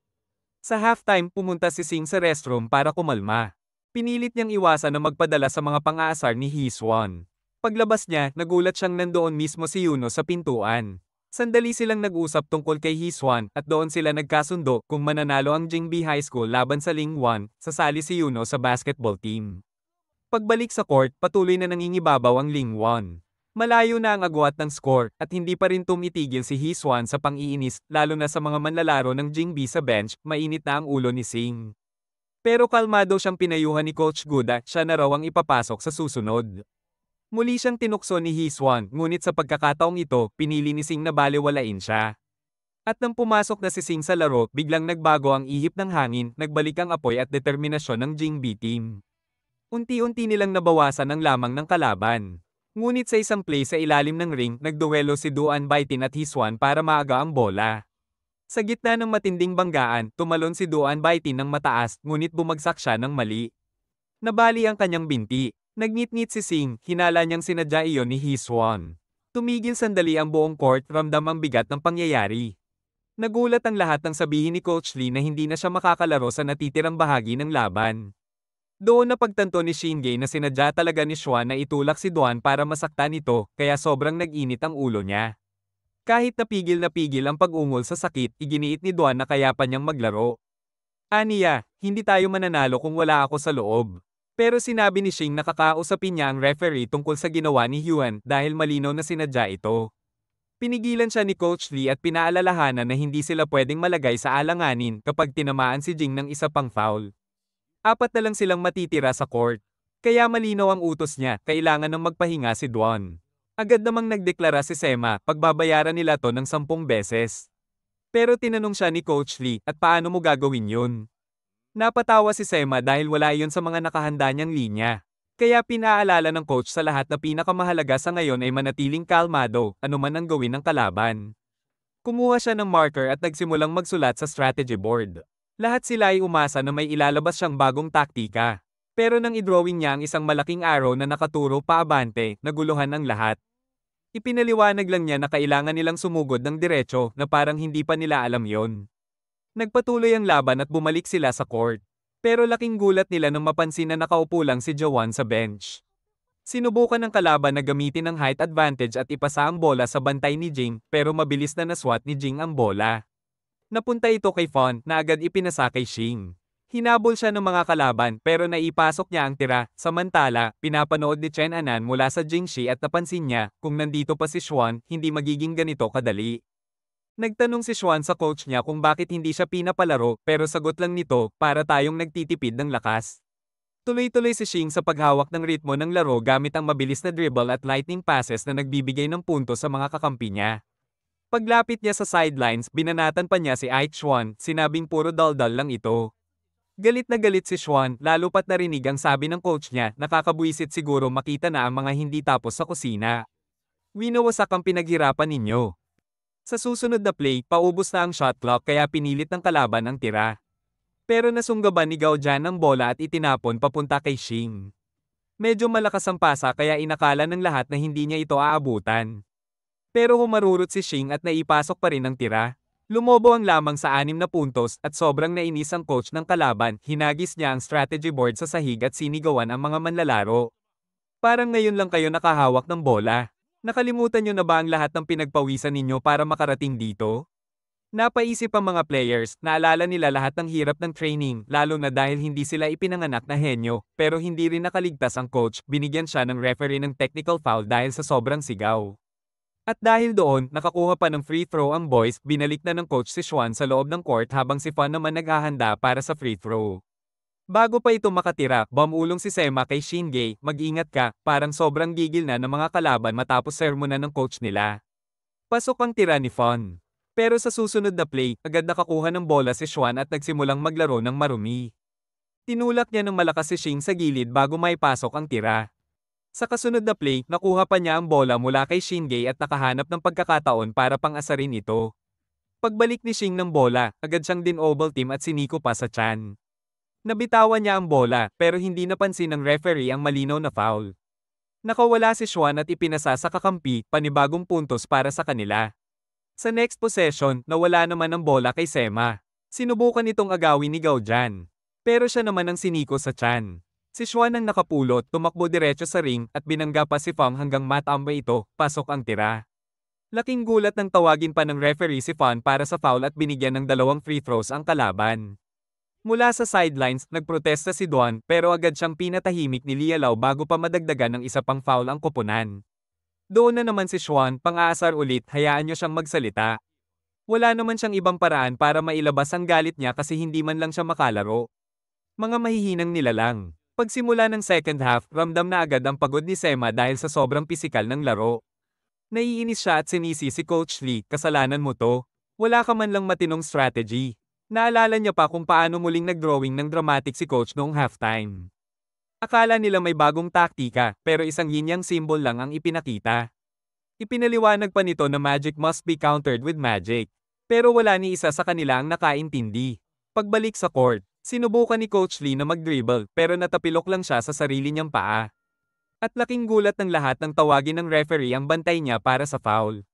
Sa halftime, pumunta si Sing sa restroom para kumalma. Pinilit niyang iwasan na magpadala sa mga pang-aasar ni Hiswan. Paglabas niya, nagulat siyang nandoon mismo si Yuno sa pintuan. Sandali silang nag-usap tungkol kay Hiswan at doon sila nagkasundo kung mananalo ang Jingbi High School laban sa Lingwan, sasali si Yuno sa basketball team. Pagbalik sa court, patuloy na nangingibabaw ang Lingwan. Malayo na ang agwat ng score at hindi pa rin tumitigil si Hiswan sa pang-iinis lalo na sa mga manlalaro ng Jingbi sa bench, mainit na ang ulo ni Sing. Pero kalmado siyang pinayuhan ni Coach Guda, siya na raw ang ipapasok sa susunod. Muli siyang tinukso ni Hiswan, ngunit sa pagkakataong ito, pinili ni Sing na balewalain siya. At nang pumasok na si Sing sa laro, biglang nagbago ang ihip ng hangin, nagbalik ang apoy at determinasyon ng Jingbi team. Unti-unti nilang nabawasan ang lamang ng kalaban. Ngunit sa isang play sa ilalim ng ring, nagduwelo si Duan Baitin at Hiswan para maaga ang bola. Sa gitna ng matinding banggaan, tumalon si Duan Baitin ng mataas, ngunit bumagsak siya ng mali. Nabali ang kanyang binti. Nagngit-ngit si Sing, hinala niyang sinadya iyon ni Hiswan. Tumigil sandali ang buong court, ramdam ang bigat ng pangyayari. Nagulat ang lahat nang sabihin ni Coach Lee na hindi na siya makakalaro sa natitirang bahagi ng laban. Doon napagtanto ni Shinge na sinadya talaga ni Xuan na itulak si Duan para masaktan ito, kaya sobrang nag-init ang ulo niya. Kahit napigil ang pag-ungol sa sakit, iginiit ni Duan na kaya pa niyang maglaro. Aniya, hindi tayo mananalo kung wala ako sa loob. Pero sinabi ni Shing na kakausapin niya ang referee tungkol sa ginawa ni Huan dahil malinaw na sinadya ito. Pinigilan siya ni Coach Lee at pinaalalahanan na hindi sila pwedeng malagay sa alanganin kapag tinamaan si Jing ng isa pang foul. Apat na lang silang matitira sa court. Kaya malinaw ang utos niya, kailangan ng magpahinga si Duan. Agad namang nagdeklara si Sema, pagbabayaran nila to ng 10 beses. Pero tinanong siya ni Coach Lee, at paano mo gagawin yun? Napatawa si Sema dahil wala yun sa mga nakahanda niyang linya. Kaya pinaalala ng coach sa lahat na pinakamahalaga sa ngayon ay manatiling kalmado, anuman ang gawin ng kalaban. Kumuha siya ng marker at nagsimulang magsulat sa strategy board. Lahat sila ay umasa na may ilalabas siyang bagong taktika. Pero nang i-drawing niya ang isang malaking arrow na nakaturo paabante, naguluhan ang lahat. Ipinaliwanag lang niya na kailangan nilang sumugod ng diretso na parang hindi pa nila alam yon. Nagpatuloy ang laban at bumalik sila sa court. Pero laking gulat nila nang mapansin na nakaupo lang si Jawan sa bench. Sinubukan ng kalaban na gamitin ang height advantage at ipasa ang bola sa bantay ni Jing, pero mabilis na naswat ni Jing ang bola. Napunta ito kay Fon na agad ipinasa kay Shing. Hinabol siya ng mga kalaban pero naipasok niya ang tira. Samantala, pinapanood ni Chen Anan mula sa Jingxi at napansin niya, kung nandito pa si Xuan, hindi magiging ganito kadali. Nagtanong si Xuan sa coach niya kung bakit hindi siya pinapalaro pero sagot lang nito, para tayong nagtitipid ng lakas. Tuloy-tuloy si Xing sa paghawak ng ritmo ng laro gamit ang mabilis na dribble at lightning passes na nagbibigay ng punto sa mga kakampi niya. Paglapit niya sa sidelines, binanatan pa niya si Ike Xuan, sinabing puro daldal lang ito. Galit na galit si Xuan, lalo pat narinig ang sabi ng coach niya, nakakabwisit siguro makita na ang mga hindi tapos sa kusina. Winawasak ang pinaghirapan ninyo. Sa susunod na play, paubos na ang shot clock kaya pinilit ng kalaban ang tira. Pero nasunggaban ni Gao Jian ang bola at itinapon papunta kay Xing. Medyo malakas ang pasa kaya inakala ng lahat na hindi niya ito aabutan. Pero humarurot si Xing at naipasok pa rin ang tira. Lumobo ang lamang sa 6 na puntos at sobrang nainis ang coach ng kalaban, hinagis niya ang strategy board sa sahig at sinigawan ang mga manlalaro. Parang ngayon lang kayo nakahawak ng bola. Nakalimutan niyo na ba ang lahat ng pinagpawisan ninyo para makarating dito? Napaisip ang mga players, naalala nila lahat ng hirap ng training, lalo na dahil hindi sila ipinanganak na henyo, pero hindi rin nakaligtas ang coach, binigyan siya ng referee ng technical foul dahil sa sobrang sigaw. At dahil doon, nakakuha pa ng free throw ang boys, binalik na ng coach si Xuan sa loob ng court habang si Fan naman naghahanda para sa free throw. Bago pa ito makatira, bumulong si Sema kay Shinge, mag-ingat ka, parang sobrang gigil na ng mga kalaban matapos sermonan ng coach nila. Pasok ang tira ni Fan. Pero sa susunod na play, agad nakakuha ng bola si Xuan at nagsimulang maglaro ng marumi. Tinulak niya ng malakas si Xing sa gilid bago maipasok ang tira. Sa kasunod na play, nakuha pa niya ang bola mula kay Shinge at nakahanap ng pagkakataon para pang-asarin ito. Pagbalik ni Xing ng bola, agad siyang din-double team at siniko pa sa tiyan. Nabitawan niya ang bola, pero hindi napansin ng referee ang malinaw na foul. Nakawala si Xuan at ipinasa sa kakampi, panibagong puntos para sa kanila. Sa next possession, nawala naman ang bola kay Sema. Sinubukan itong agawin ni Gao Jian. Pero siya naman ang siniko sa tiyan. Si Xuan ang nakapulot, tumakbo diretso sa ring at binangga pa si Fang hanggang matambay ito, pasok ang tira. Laking gulat nang tawagin pa ng referee si Fan para sa foul at binigyan ng 2 free throws ang kalaban. Mula sa sidelines, nagprotesta si Duan pero agad siyang pinatahimik ni Lialao bago pa madagdagan ng isa pang foul ang koponan. Doon na naman si Xuan, pang-aasar ulit, hayaan niyo siyang magsalita. Wala naman siyang ibang paraan para mailabas ang galit niya kasi hindi man lang siya makalaro. Mga mahihinang nilalang. Pagsimula ng second half, ramdam na agad ang pagod ni Sema dahil sa sobrang pisikal ng laro. Naiinis siya at sinisi si Coach Lee, kasalanan mo to. Wala ka man lang matinong strategy. Naalala niya pa kung paano muling nag-drawing ng dramatic si Coach noong halftime. Akala nila may bagong taktika, pero isang yin-yang symbol lang ang ipinakita. Ipinaliwanag pa nito na magic must be countered with magic. Pero wala ni isa sa kanila ang nakaintindi. Pagbalik sa court, sinubukan ni Coach Lee na mag-dribble pero natapilok lang siya sa sarili niyang paa. At laking gulat ng lahat nang tawagin ng referee ang bantay niya para sa foul.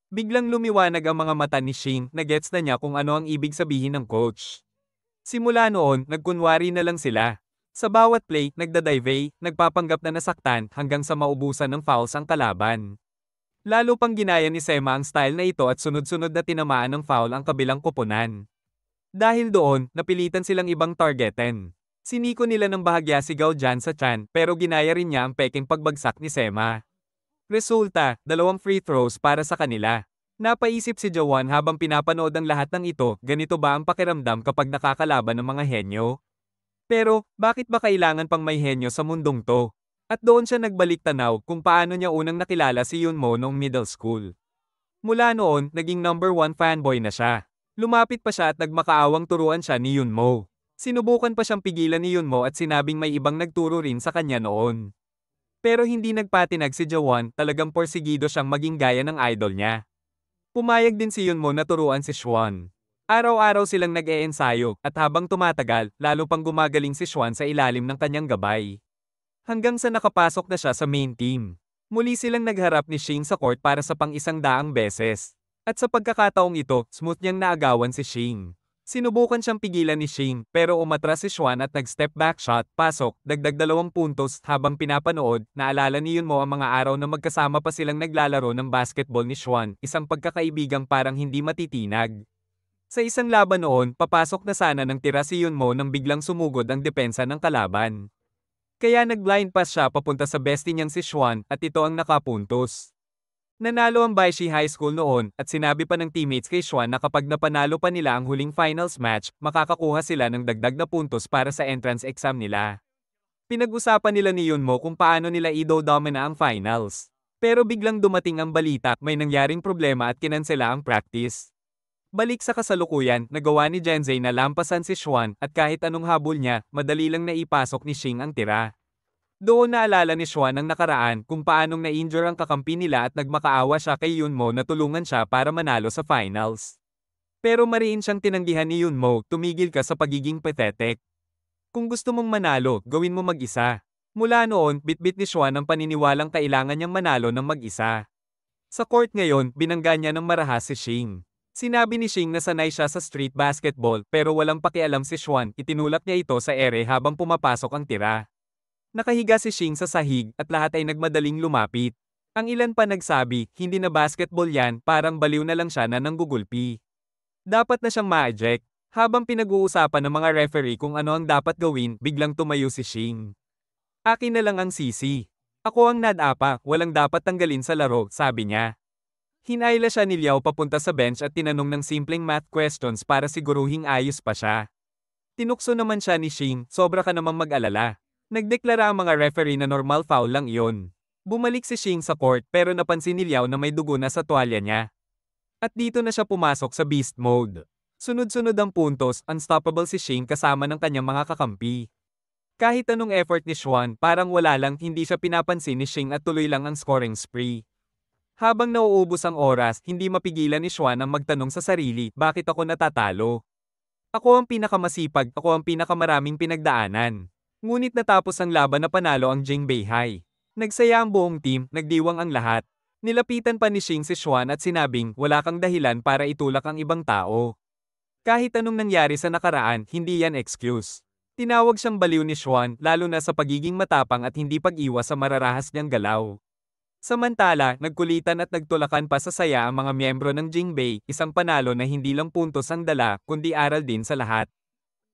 Biglang lumiwanag ang mga mata ni Xing, na gets na niya kung ano ang ibig sabihin ng coach. Simula noon, nagkunwari na lang sila. Sa bawat play, nagdadive, nagpapanggap na nasaktan hanggang sa maubusan ng fouls ang kalaban. Lalo pang ginaya ni Sema ang style na ito at sunod-sunod na tinamaan ng foul ang kabilang koponan. Dahil doon, napilitan silang ibang targetin. Siniko nila ng bahagya si Gao Jian sa tiyan pero ginaya rin niya ang peking pagbagsak ni Sema. Resulta, 2 free throws para sa kanila. Napaisip si Jawan habang pinapanood ang lahat ng ito, ganito ba ang pakiramdam kapag nakakalaban ng mga henyo? Pero, bakit ba kailangan pang may henyo sa mundong to? At doon siya nagbalik tanaw kung paano niya unang nakilala si Yunmo noong middle school. Mula noon, naging #1 fanboy na siya. Lumapit pa siya at nagmakaawang turuan siya ni Yunmo. Sinubukan pa siyang pigilan ni Yunmo at sinabing may ibang nagturo rin sa kanya noon. Pero hindi nagpatinag si Jawan, talagang porsigido siyang maging gaya ng idol niya. Pumayag din si Yunmo na turuan si Xuan. Araw-araw silang nag-e-ensayo, at habang tumatagal, lalo pang gumagaling si Xuan sa ilalim ng kanyang gabay. Hanggang sa nakapasok na siya sa main team. Muli silang nagharap ni Xing sa court para sa pang-100 beses. At sa pagkakataong ito, smooth niyang naagawan si Xing. Sinubukan siyang pigilan ni Xing, pero umatras si Xuan at nag-step back shot, pasok, dagdag 2 puntos. Habang pinapanood, naalala ni Yunmo ang mga araw na magkasama pa silang naglalaro ng basketball ni Xuan, isang pagkakaibigang parang hindi matitinag. Sa isang laban noon, papasok na sana ng tira si Yunmo nang biglang sumugod ang depensa ng kalaban. Kaya nag-blind pass siya papunta sa bestie niyang si Xuan at ito ang nakapuntos. Nanalo ang Baishi High School noon at sinabi pa ng teammates kay Xuan na kapag napanalo pa nila ang huling finals match, makakakuha sila ng dagdag na puntos para sa entrance exam nila. Pinag-usapan nila ni Yunmo kung paano nila ido-domina ang finals. Pero biglang dumating ang balita, may nangyaring problema at kinansela ang practice. Balik sa kasalukuyan, nagawa ni Jenzei na lampasan si Xuan at kahit anong habol niya, madali lang naipasok ni Xing ang tira. Doon naalala ni Xuan ang nakaraan kung paanong na-injure ang kakampi nila at nagmakaawa siya kay Yunmo na tulungan siya para manalo sa finals. Pero mariin siyang tinanggihan ni Yunmo, tumigil ka sa pagiging pathetic. Kung gusto mong manalo, gawin mo mag-isa. Mula noon, bitbit ni Xuan ang paniniwalang kailangan niyang manalo ng mag-isa. Sa court ngayon, binangga niya ng marahas si Xing. Sinabi ni Xing na sanay siya sa street basketball pero walang pakialam si Xuan, itinulak niya ito sa ere habang pumapasok ang tira. Nakahiga si Xing sa sahig at lahat ay nagmadaling lumapit. Ang ilan pa nagsabi, hindi na basketball yan, parang baliw na lang siya na nanggugulpi. Dapat na siyang ma-eject. Habang pinag-uusapan ng mga referee kung ano ang dapat gawin, biglang tumayo si Xing. Akin na lang ang sisi. Ako ang nadapa, walang dapat tanggalin sa laro, sabi niya. Hinayla siya ni Liao papunta sa bench at tinanong ng simpleng math questions para siguruhing ayos pa siya. Tinukso naman siya ni Xing, sobra ka namang mag-alala. Nagdeklara ang mga referee na normal foul lang iyon. Bumalik si Xing sa court pero napansin ni Liao na may dugo na sa tuwalya niya. At dito na siya pumasok sa beast mode. Sunod-sunod ang puntos, unstoppable si Xing kasama ng kanyang mga kakampi. Kahit anong effort ni Xuan, parang wala lang, hindi siya pinapansin ni Xing at tuloy lang ang scoring spree. Habang nauubos ang oras, hindi mapigilan ni Xuan ang magtanong sa sarili, bakit ako natatalo? Ako ang pinakamasipag, ako ang pinakamaraming pinagdaanan. Ngunit natapos ang laban na panalo ang Jingbei High. Nagsaya ang buong team, nagdiwang ang lahat. Nilapitan pa ni Xing si Xuan at sinabing, wala kang dahilan para itulak ang ibang tao. Kahit anong nangyari sa nakaraan, hindi yan excuse. Tinawag siyang baliw ni Xuan, lalo na sa pagiging matapang at hindi pag-iwas sa mararahas niyang galaw. Samantala, nagkulitan at nagtulakan pa sa saya ang mga miyembro ng Jingbei, isang panalo na hindi lang puntos ang dala, kundi aral din sa lahat.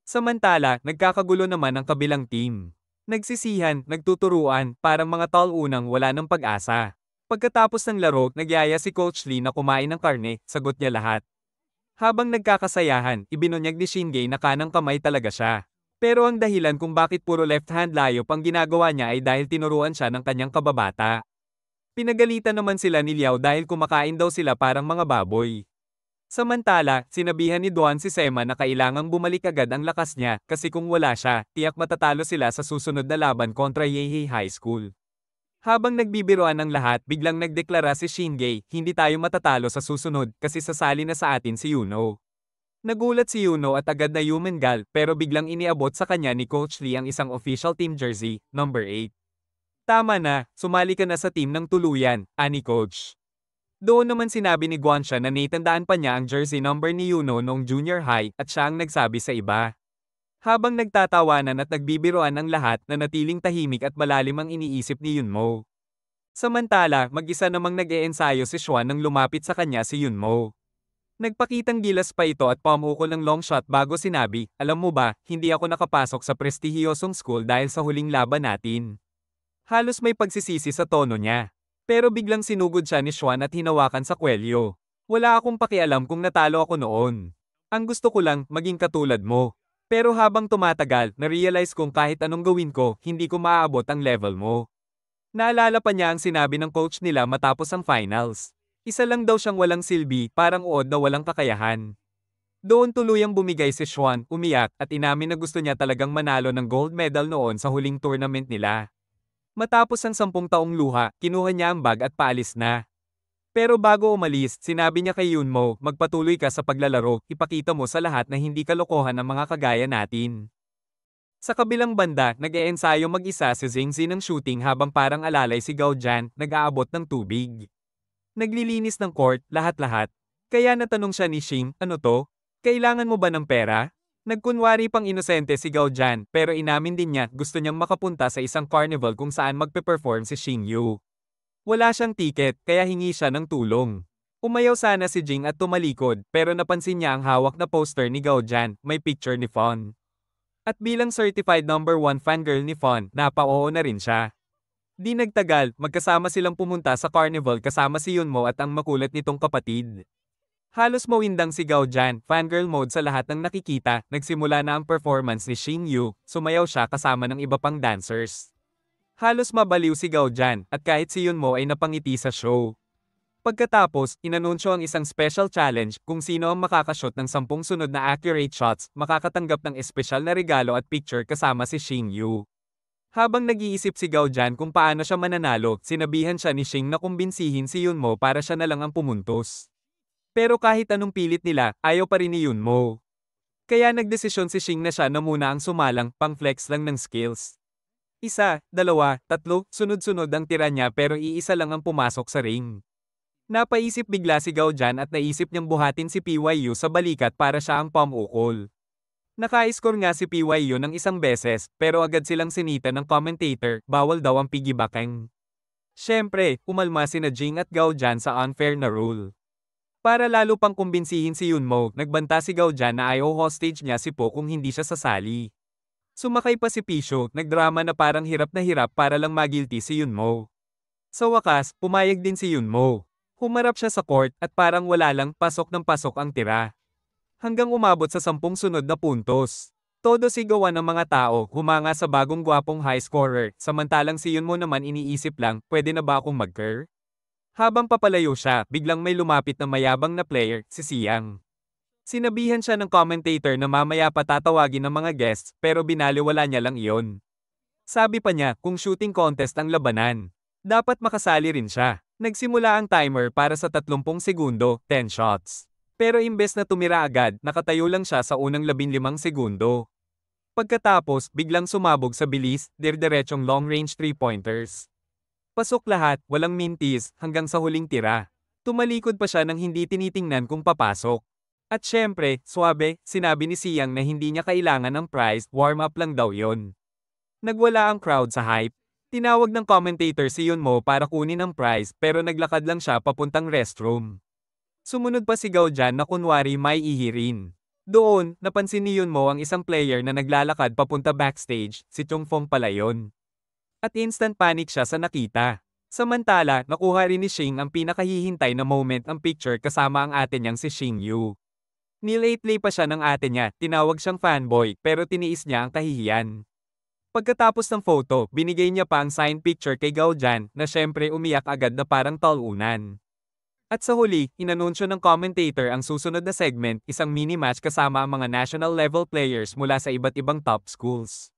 Samantala, nagkakagulo naman ang kabilang team. Nagsisihan, nagtuturuan, parang mga tall-unang wala ng pag-asa. Pagkatapos ng laro, nagyaya si Coach Lee na kumain ng karne, sagot niya lahat. Habang nagkakasayahan, ibinunyag ni Shinge na kanang kamay talaga siya. Pero ang dahilan kung bakit puro left-hand layup ang ginagawa niya ay dahil tinuruan siya ng kanyang kababata. Pinagalitan naman sila ni Liao dahil kumakain daw sila parang mga baboy. Samantala, sinabihan ni Duan si Sema na kailangang bumalik agad ang lakas niya kasi kung wala siya, tiyak matatalo sila sa susunod na laban kontra Yeihei High School. Habang nagbibiroan ang lahat, biglang nagdeklara si Shinge, hindi tayo matatalo sa susunod kasi sasali na sa atin si Yuno. Nagulat si Yuno at agad na yumengal pero biglang iniabot sa kanya ni Coach Lee ang isang official team jersey, number 8. Tama na, sumali ka na sa team ng tuluyan, ani Coach. Doon naman sinabi ni Guansha na naitandaan pa niya ang jersey number ni Yuno noong junior high at siya ang nagsabi sa iba. Habang nagtatawanan at nagbibiroan ang lahat, nanatiling tahimik at malalim ang iniisip ni Yunmo. Samantala, mag-isa namang nag-eensayo si Xuan nang lumapit sa kanya si Yunmo. Nagpakitang gilas pa ito at pamukol ng long shot bago sinabi, alam mo ba, hindi ako nakapasok sa prestihiyosong school dahil sa huling laban natin. Halos may pagsisisi sa tono niya. Pero biglang sinugod siya ni Xuan at hinawakan sa kwelyo. Wala akong pakialam kung natalo ako noon. Ang gusto ko lang, maging katulad mo. Pero habang tumatagal, na-realize kong kahit anong gawin ko, hindi ko maaabot ang level mo. Naalala pa niya ang sinabi ng coach nila matapos ang finals. Isa lang daw siyang walang silbi, parang uod na walang kakayahan. Doon tuluyang bumigay si Xuan, umiyak, at inamin na gusto niya talagang manalo ng gold medal noon sa huling tournament nila. Matapos ang 10 taong luha, kinuha niya ang bag at paalis na. Pero bago umalis, sinabi niya kay Yunmo, magpatuloy ka sa paglalaro, ipakita mo sa lahat na hindi kalokohan ang mga kagaya natin. Sa kabilang banda, nag-eensayo mag-isa si Zhengzi ng shooting habang parang alalay si Gao Jan, nag-aabot ng tubig. Naglilinis ng court, lahat-lahat. Kaya natanong siya ni Xing, ano to? Kailangan mo ba ng pera? Nagkunwari pang inosente si Gao Jan, pero inamin din niya gusto niyang makapunta sa isang carnival kung saan magpe-perform si Xing Yu. Wala siyang tiket, kaya hingi siya ng tulong. Umayaw sana si Jing at tumalikod, pero napansin niya ang hawak na poster ni Gao Jan, may picture ni Fon. At bilang certified number 1 fangirl ni Fon, napa-oo na rin siya. Di nagtagal, magkasama silang pumunta sa carnival kasama si Yunmo at ang makulit nitong kapatid. Halos mawindang si Gao Jan, fangirl mode sa lahat ng nakikita, nagsimula na ang performance ni Xing Yu, sumayaw siya kasama ng iba pang dancers. Halos mabaliw si Gao Jan, at kahit si Yunmo ay napangiti sa show. Pagkatapos, inanunsyo ang isang special challenge kung sino ang makakashot ng 10 sunod na accurate shots, makakatanggap ng espesyal na regalo at picture kasama si Xing Yu. Habang nag-iisip si Gao Jan kung paano siya mananalo, sinabihan siya ni Xing na kumbinsihin si Yunmo para siya na lang ang pumuntos. Pero kahit anong pilit nila, ayaw pa rin ni Yunmo. Kaya nagdesisyon si Xing na siya na muna ang sumalang, pang-flex lang ng skills. 1, 2, 3, sunod-sunod ang tira niya pero iisa lang ang pumasok sa ring. Napaisip bigla si Gao Jan at naisip niyang buhatin si PYU sa balikat para siya ang pamukol. Naka-score nga si PYU ng isang beses, pero agad silang sinita ng commentator, bawal daw ang piggybacking. Siyempre, umalma sina Jing at Gao Jan sa unfair na rule. Para lalo pang kumbinsihin si Yunmo, nagbanta si Gao Jan na ayaw hostage niya si Po kung hindi siya sasali. Sumakay pa si Pisho, nagdrama na parang hirap na hirap para lang magilty si Yunmo. Sa wakas, pumayag din si Yunmo. Humarap siya sa court at parang wala lang, pasok ng pasok ang tira. Hanggang umabot sa 10 sunod na puntos. Todo sigawan ng mga tao, humanga sa bagong gwapong high scorer, samantalang si Yunmo naman iniisip lang, pwede na ba akong mag-curl? Habang papalayo siya, biglang may lumapit na mayabang na player, si Siang. Sinabihan siya ng commentator na mamaya patatawagin ng mga guests, pero binaliwala niya lang iyon. Sabi pa niya, kung shooting contest ang labanan, dapat makasali rin siya. Nagsimula ang timer para sa 30 segundo, 10 shots. Pero imbes na tumira agad, nakatayo lang siya sa unang 15 segundo. Pagkatapos, biglang sumabog sa bilis, dirdiretsong long-range 3-pointers. Pasok lahat, walang mintis, hanggang sa huling tira. Tumalikod pa siya nang hindi tinitingnan kung papasok. At syempre, swabe, sinabi ni Siang na hindi niya kailangan ng prize, warm-up lang daw yon. Nagwala ang crowd sa hype. Tinawag ng commentator si Yunmo para kunin ang prize pero naglakad lang siya papuntang restroom. Sumunod pa si Gao Jan na kunwari may ihirin. Doon, napansin ni Yunmo ang isang player na naglalakad papunta backstage, si Chongfong pala yun. At instant panic siya sa nakita. Samantala, nakuha rin ni Xing ang pinakahihintay na moment ang picture kasama ang ate niyang si Xing Yu. Nilate-play pa siya ng ate niya, tinawag siyang fanboy pero tiniis niya ang kahihiyan. Pagkatapos ng photo, binigay niya pa ang signed picture kay Gao Jan na syempre umiyak agad na parang talunan. At sa huli, inanunsyo ng commentator ang susunod na segment, isang mini-match kasama ang mga national level players mula sa iba't ibang top schools.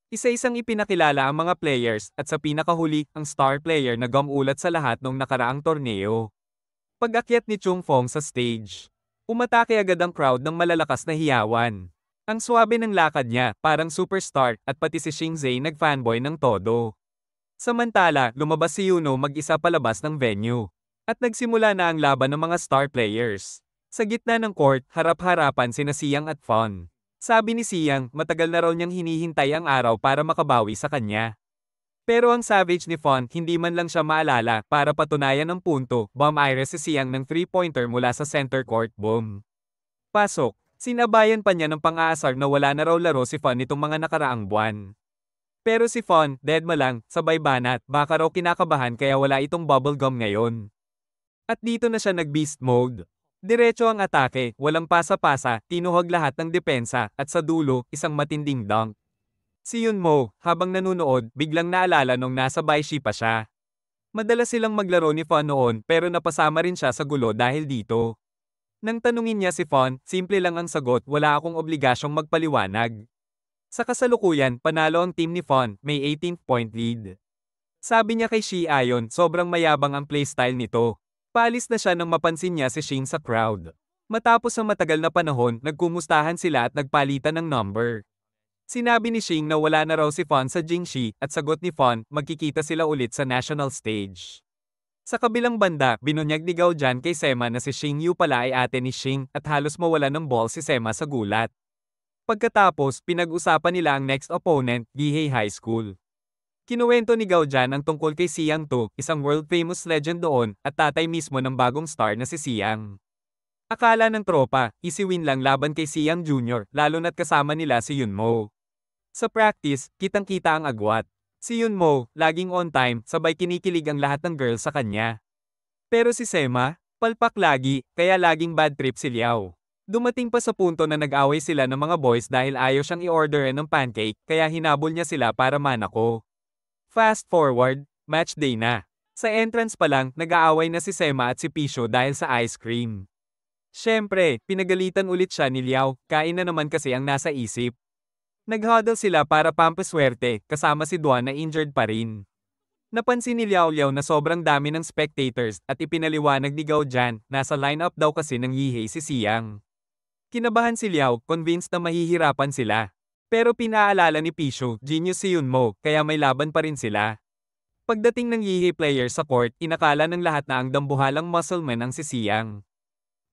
Isa-isang ipinakilala ang mga players at sa pinakahuli, ang star player na gumulat sa lahat nung nakaraang torneo. Pag-akyat ni Chung Fong sa stage, umatake agad ang crowd ng malalakas na hiyawan. Ang swabe ng lakad niya, parang superstar, at pati si Xing Zhe nag-fanboy ng todo. Samantala, lumabas si Yuno mag-isa palabas ng venue. At nagsimula na ang laban ng mga star players. Sa gitna ng court, harap-harapan sina Siang at Fon. Sabi ni Siang, matagal na raw niyang hinihintay ang araw para makabawi sa kanya. Pero ang savage ni Fon, hindi man lang siya maalala, para patunayan ng punto, bomb-ire si Siang ng 3-pointer mula sa center court, boom. Pasok. Sinabayan pa niya ng pang-aasar na wala na raw laro si Fon nitong mga nakaraang buwan. Pero si Fon, deadma lang, sabay banat, baka raw kinakabahan kaya wala itong bubblegum ngayon. At dito na siya nag-beast mode. Diretso ang atake, walang pasa-pasa, tinuhog lahat ng depensa, at sa dulo, isang matinding dunk. Si Yunmo, habang nanunood, biglang naalala nung nasa Baishi pa siya. Madalas silang maglaro ni Fon noon pero napasama rin siya sa gulo dahil dito. Nang tanungin niya si Fon, simple lang ang sagot, wala akong obligasyong magpaliwanag. Sa kasalukuyan, panalo ang team ni Fon, may 18-point lead. Sabi niya kay Shi Ayon, sobrang mayabang ang playstyle nito. Paalis na siya nang mapansin niya si Xing sa crowd. Matapos ang matagal na panahon, nagkumustahan sila at nagpalitan ng number. Sinabi ni Xing na wala na raw si Fon sa Jingxi, at sagot ni Fon, magkikita sila ulit sa national stage. Sa kabilang banda, binunyag ni Gao Jan kay Sema na si Xing Yu pala ay ate ni Xing at halos mawala ng ball si Sema sa gulat. Pagkatapos, pinag-usapan nila ang next opponent, Gihei High School. Kinuwento ni Gao Jan ang tungkol kay Siang Tu, isang world-famous legend doon, at tatay mismo ng bagong star na si Siang. Akala ng tropa, easy win lang laban kay Siang Jr., lalo na't kasama nila si Yunmo. Sa practice, kitang-kita ang agwat. Si Yunmo, laging on time, sabay kinikilig ang lahat ng girls sa kanya. Pero si Sema, palpak lagi, kaya laging bad trip si Liao. Dumating pa sa punto na nag-away sila ng mga boys dahil ayaw siyang i-order ng pancake, kaya hinabol niya sila para manako. Fast forward, match day na. Sa entrance pa lang, nag-aaway na si Sema at si Pisho dahil sa ice cream. Siyempre, pinagalitan ulit siya ni Liao, kain na naman kasi ang nasa isip. Nag-huddle sila para pampaswerte, kasama si Duan na injured pa rin. Napansin ni Liao Liao na sobrang dami ng spectators at ipinaliwanag ni Gao Jan, nasa lineup daw kasi ng Yihei si Siang. Kinabahan si Liao, convinced na mahihirapan sila. Pero pinaalala ni Pisho, genius si Yunmo, kaya may laban pa rin sila. Pagdating ng Yihei player sa court, inakala ng lahat na ang dambuhalang muscleman ang si Siang.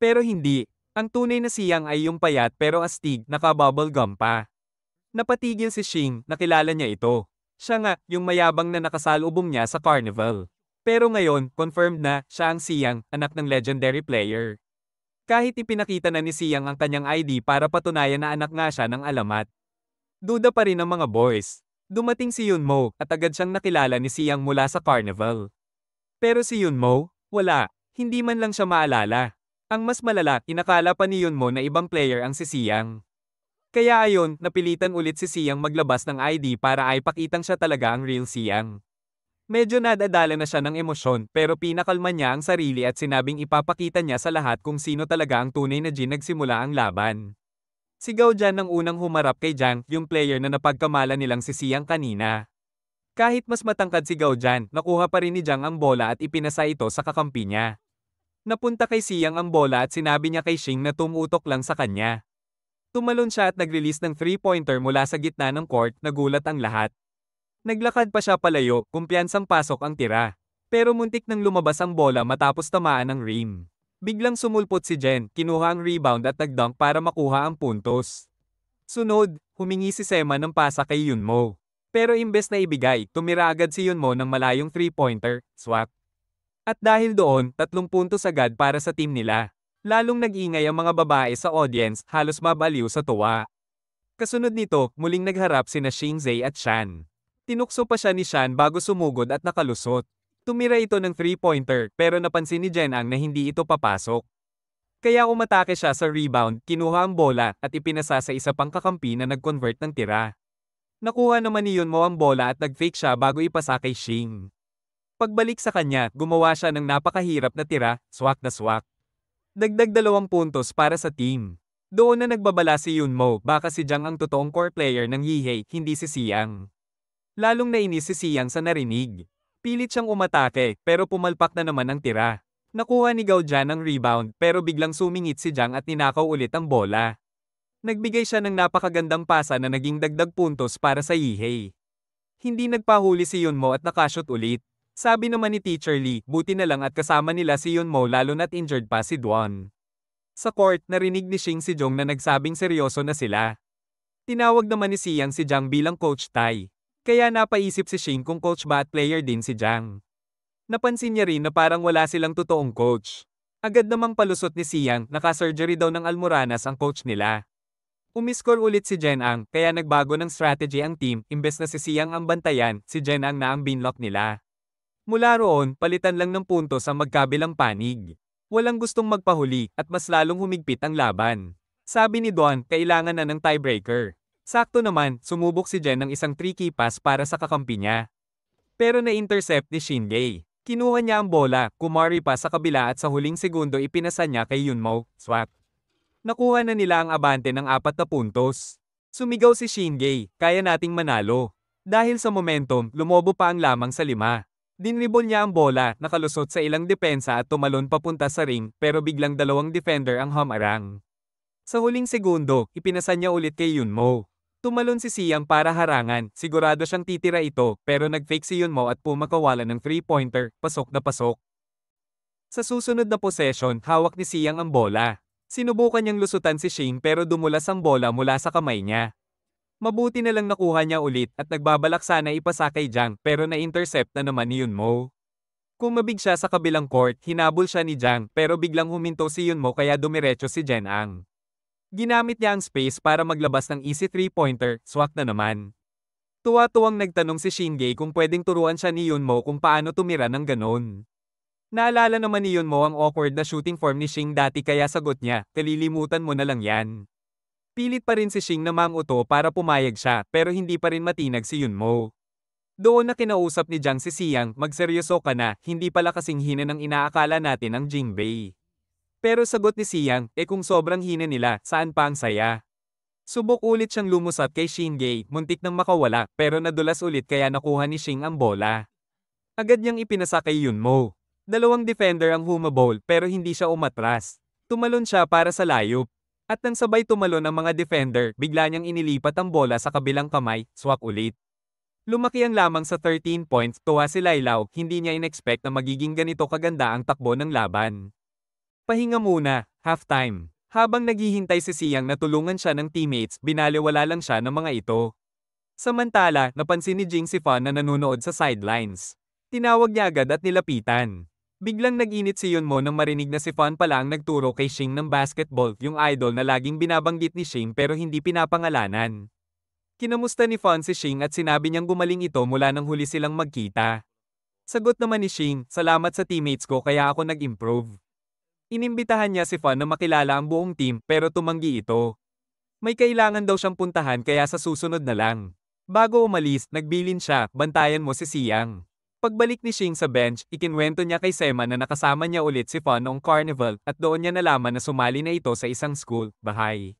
Pero hindi, ang tunay na Siang ay yung payat pero astig, naka-bubble gum pa. Napatigil si Xing, nakilala niya ito. Siya nga, yung mayabang na nakasalubong niya sa carnival. Pero ngayon, confirmed na, siya ang Siang, anak ng legendary player. Kahit ipinakita na ni Siang ang kanyang ID para patunayan na anak nga siya ng alamat. Duda pa rin ang mga boys. Dumating si Yunmo, at agad siyang nakilala ni Siang mula sa carnival. Pero si Yunmo, wala, hindi man lang siya maalala. Ang mas malala, inakala pa ni Yunmo na ibang player ang si Siang. Kaya ayon, napilitan ulit si Siang maglabas ng ID para ay pakitang siya talaga ang real Siang. Medyo nadadala na siya ng emosyon pero pinakalma niya ang sarili at sinabing ipapakita niya sa lahat kung sino talaga ang tunay na Jin nagsimula ang laban. Si Gao Jan ang unang humarap kay Jiang, yung player na napagkamala nilang si Siang kanina. Kahit mas matangkad si Gao Jan, nakuha pa rin ni Jiang ang bola at ipinasa ito sa kakampi niya. Napunta kay Siang ang bola at sinabi niya kay Xing na tumutok lang sa kanya. Tumalon siya at nag-release ng 3-pointer mula sa gitna ng court, nagulat ang lahat. Naglakad pa siya palayo, kumpiyansang pasok ang tira. Pero muntik nang lumabas ang bola matapos tamaan ng rim. Biglang sumulpot si Jen, kinuha ang rebound at nag-dunk para makuha ang puntos. Sunod, humingi si Sema ng pasa kay Yunmo. Pero imbes na ibigay, tumira agad si Yunmo ng malayong 3-pointer, swak. At dahil doon, 3 puntos agad para sa team nila. Lalong nag-ingay ang mga babae sa audience, halos mabaliw sa tuwa. Kasunod nito, muling nagharap sina Xingzei at Shan. Tinukso pa siya ni Shan bago sumugod at nakalusot. Tumira ito ng 3-pointer pero napansin ni Jenang na hindi ito papasok. Kaya umatake siya sa rebound, kinuha ang bola at ipinasa sa isa pang kakampi na nag-convert ng tira. Nakuha naman ni Yunmo ang bola at nag-fake siya bago ipasa kay Xing. Pagbalik sa kanya, gumawa siya ng napakahirap na tira, swak na swak. Dagdag 2 puntos para sa team. Doon na nagbabala si Yunmo, baka si Jiang ang totoong core player ng Yihei, hindi si Siang. Lalong nainis si Siang sa narinig. Pilit siyang umatake, pero pumalpak na naman ang tira. Nakuha ni Gao Jan ang rebound, pero biglang sumingit si Jiang at ninakaw ulit ang bola. Nagbigay siya ng napakagandang pasa na naging dagdag puntos para sa Yihei. Hindi nagpahuli si Yunmo at nakashoot ulit. Sabi naman ni Teacher Lee, buti na lang at kasama nila si Yunmo lalo na't injured pa si Duan. Sa court, narinig ni Xing si Jong na nagsabing seryoso na sila. Tinawag naman ni Siang si Jiang bilang Coach Tai. Kaya napaisip si Xing kung coach ba at player din si Jiang. Napansin niya rin na parang wala silang totoong coach. Agad namang palusot ni Siang, naka-surgery daw ng almoranas ang coach nila. Umiscore ulit si Jenang, kaya nagbago ng strategy ang team, imbes na si Siang ang bantayan, si Jenang na ang binlock nila. Mula roon, palitan lang ng puntos ang magkabilang panig. Walang gustong magpahuli, at mas lalong humigpit ang laban. Sabi ni Duan, kailangan na ng tiebreaker. Sakto naman, sumubok si Jen ng isang tricky pass para sa kakampi niya. Pero na-intercept ni Shingei. Kinuha niya ang bola, kumari pa sa kabila at sa huling segundo ipinasa niya kay Yunmo, swak. Nakuha na nila ang abante ng 4 na puntos. Sumigaw si Shingei, kaya nating manalo. Dahil sa momentum, lumobo pa ang lamang sa 5. Dinribol niya ang bola, nakalusot sa ilang depensa at tumalon papunta sa ring, pero biglang 2 defender ang humarang. Sa huling segundo, ipinasa niya ulit kay Yunmo. Tumalon si Siang para harangan, sigurado siyang titira ito, pero nag-fake si Yunmo at pumakawalan ng 3-pointer, pasok na pasok. Sa susunod na possession, hawak ni Siang ang bola. Sinubukan niyang lusutan si Xing pero dumulas ang bola mula sa kamay niya. Mabuti na lang nakuha niya ulit at nagbabalak sana ipasa kay Jiang pero na-intercept na naman ni Yunmo. Kumabig siya sa kabilang court, hinabol siya ni Jiang pero biglang huminto si Yunmo kaya dumiretso si Jen Ang. Ginamit niya ang space para maglabas ng easy three-pointer, swak na naman. Tuwa-tuwang nagtanong si Shinge kung pwedeng turuan siya ni Yunmo kung paano tumira ng ganon. Naalala naman ni Yunmo ang awkward na shooting form ni Shing dati kaya sagot niya, kalilimutan mo na lang yan. Pilit pa rin si Shing na manguto para pumayag siya pero hindi pa rin matinag si Yunmo. Doon na kinausap ni Jiang si Xiang, magseryoso ka na, hindi pala kasing hina ng inaakala natin ang Jinbei. Pero sagot ni Xiang, kung sobrang hina nila, saan pa ang saya? Subok ulit siyang lumusat kay Shinge, muntik nang makawala, pero nadulas ulit kaya nakuha ni Shing ang bola. Agad niyang ipinasa kay Yunmo. Dalawang defender ang humabol pero hindi siya umatras. Tumalon siya para sa layup. At nang sabay tumalon ang mga defender, bigla niyang inilipat ang bola sa kabilang kamay, swak ulit. Lumaki ang lamang sa 13 points, tuwa si Lailao, hindi niya inexpect na magiging ganito kaganda ang takbo ng laban. Pahinga muna, halftime. Habang naghihintay si Xiang na tulungan siya ng teammates, binaliwala lang siya ng mga ito. Samantala, napansin ni Jing si Fan na nanunood sa sidelines. Tinawag niya agad at nilapitan. Biglang nag-init si Yunmo nang marinig na si Fan pala ang nagturo kay Shing ng basketball, yung idol na laging binabanggit ni Shing pero hindi pinapangalanan. Kinamusta ni Fan si Shing at sinabi niyang gumaling ito mula nang huli silang magkita. Sagot naman ni Shing, salamat sa teammates ko kaya ako nag-improve. Inimbitahan niya si Fan na makilala ang buong team pero tumanggi ito. May kailangan daw siyang puntahan kaya sa susunod na lang. Bago umalis, nagbilin siya, bantayan mo si Xiang. Pagbalik ni Shing sa bench, ikinwento niya kay Sema na nakasama niya ulit si Fan noong carnival at doon niya nalaman na sumali na ito sa isang school, Bahay.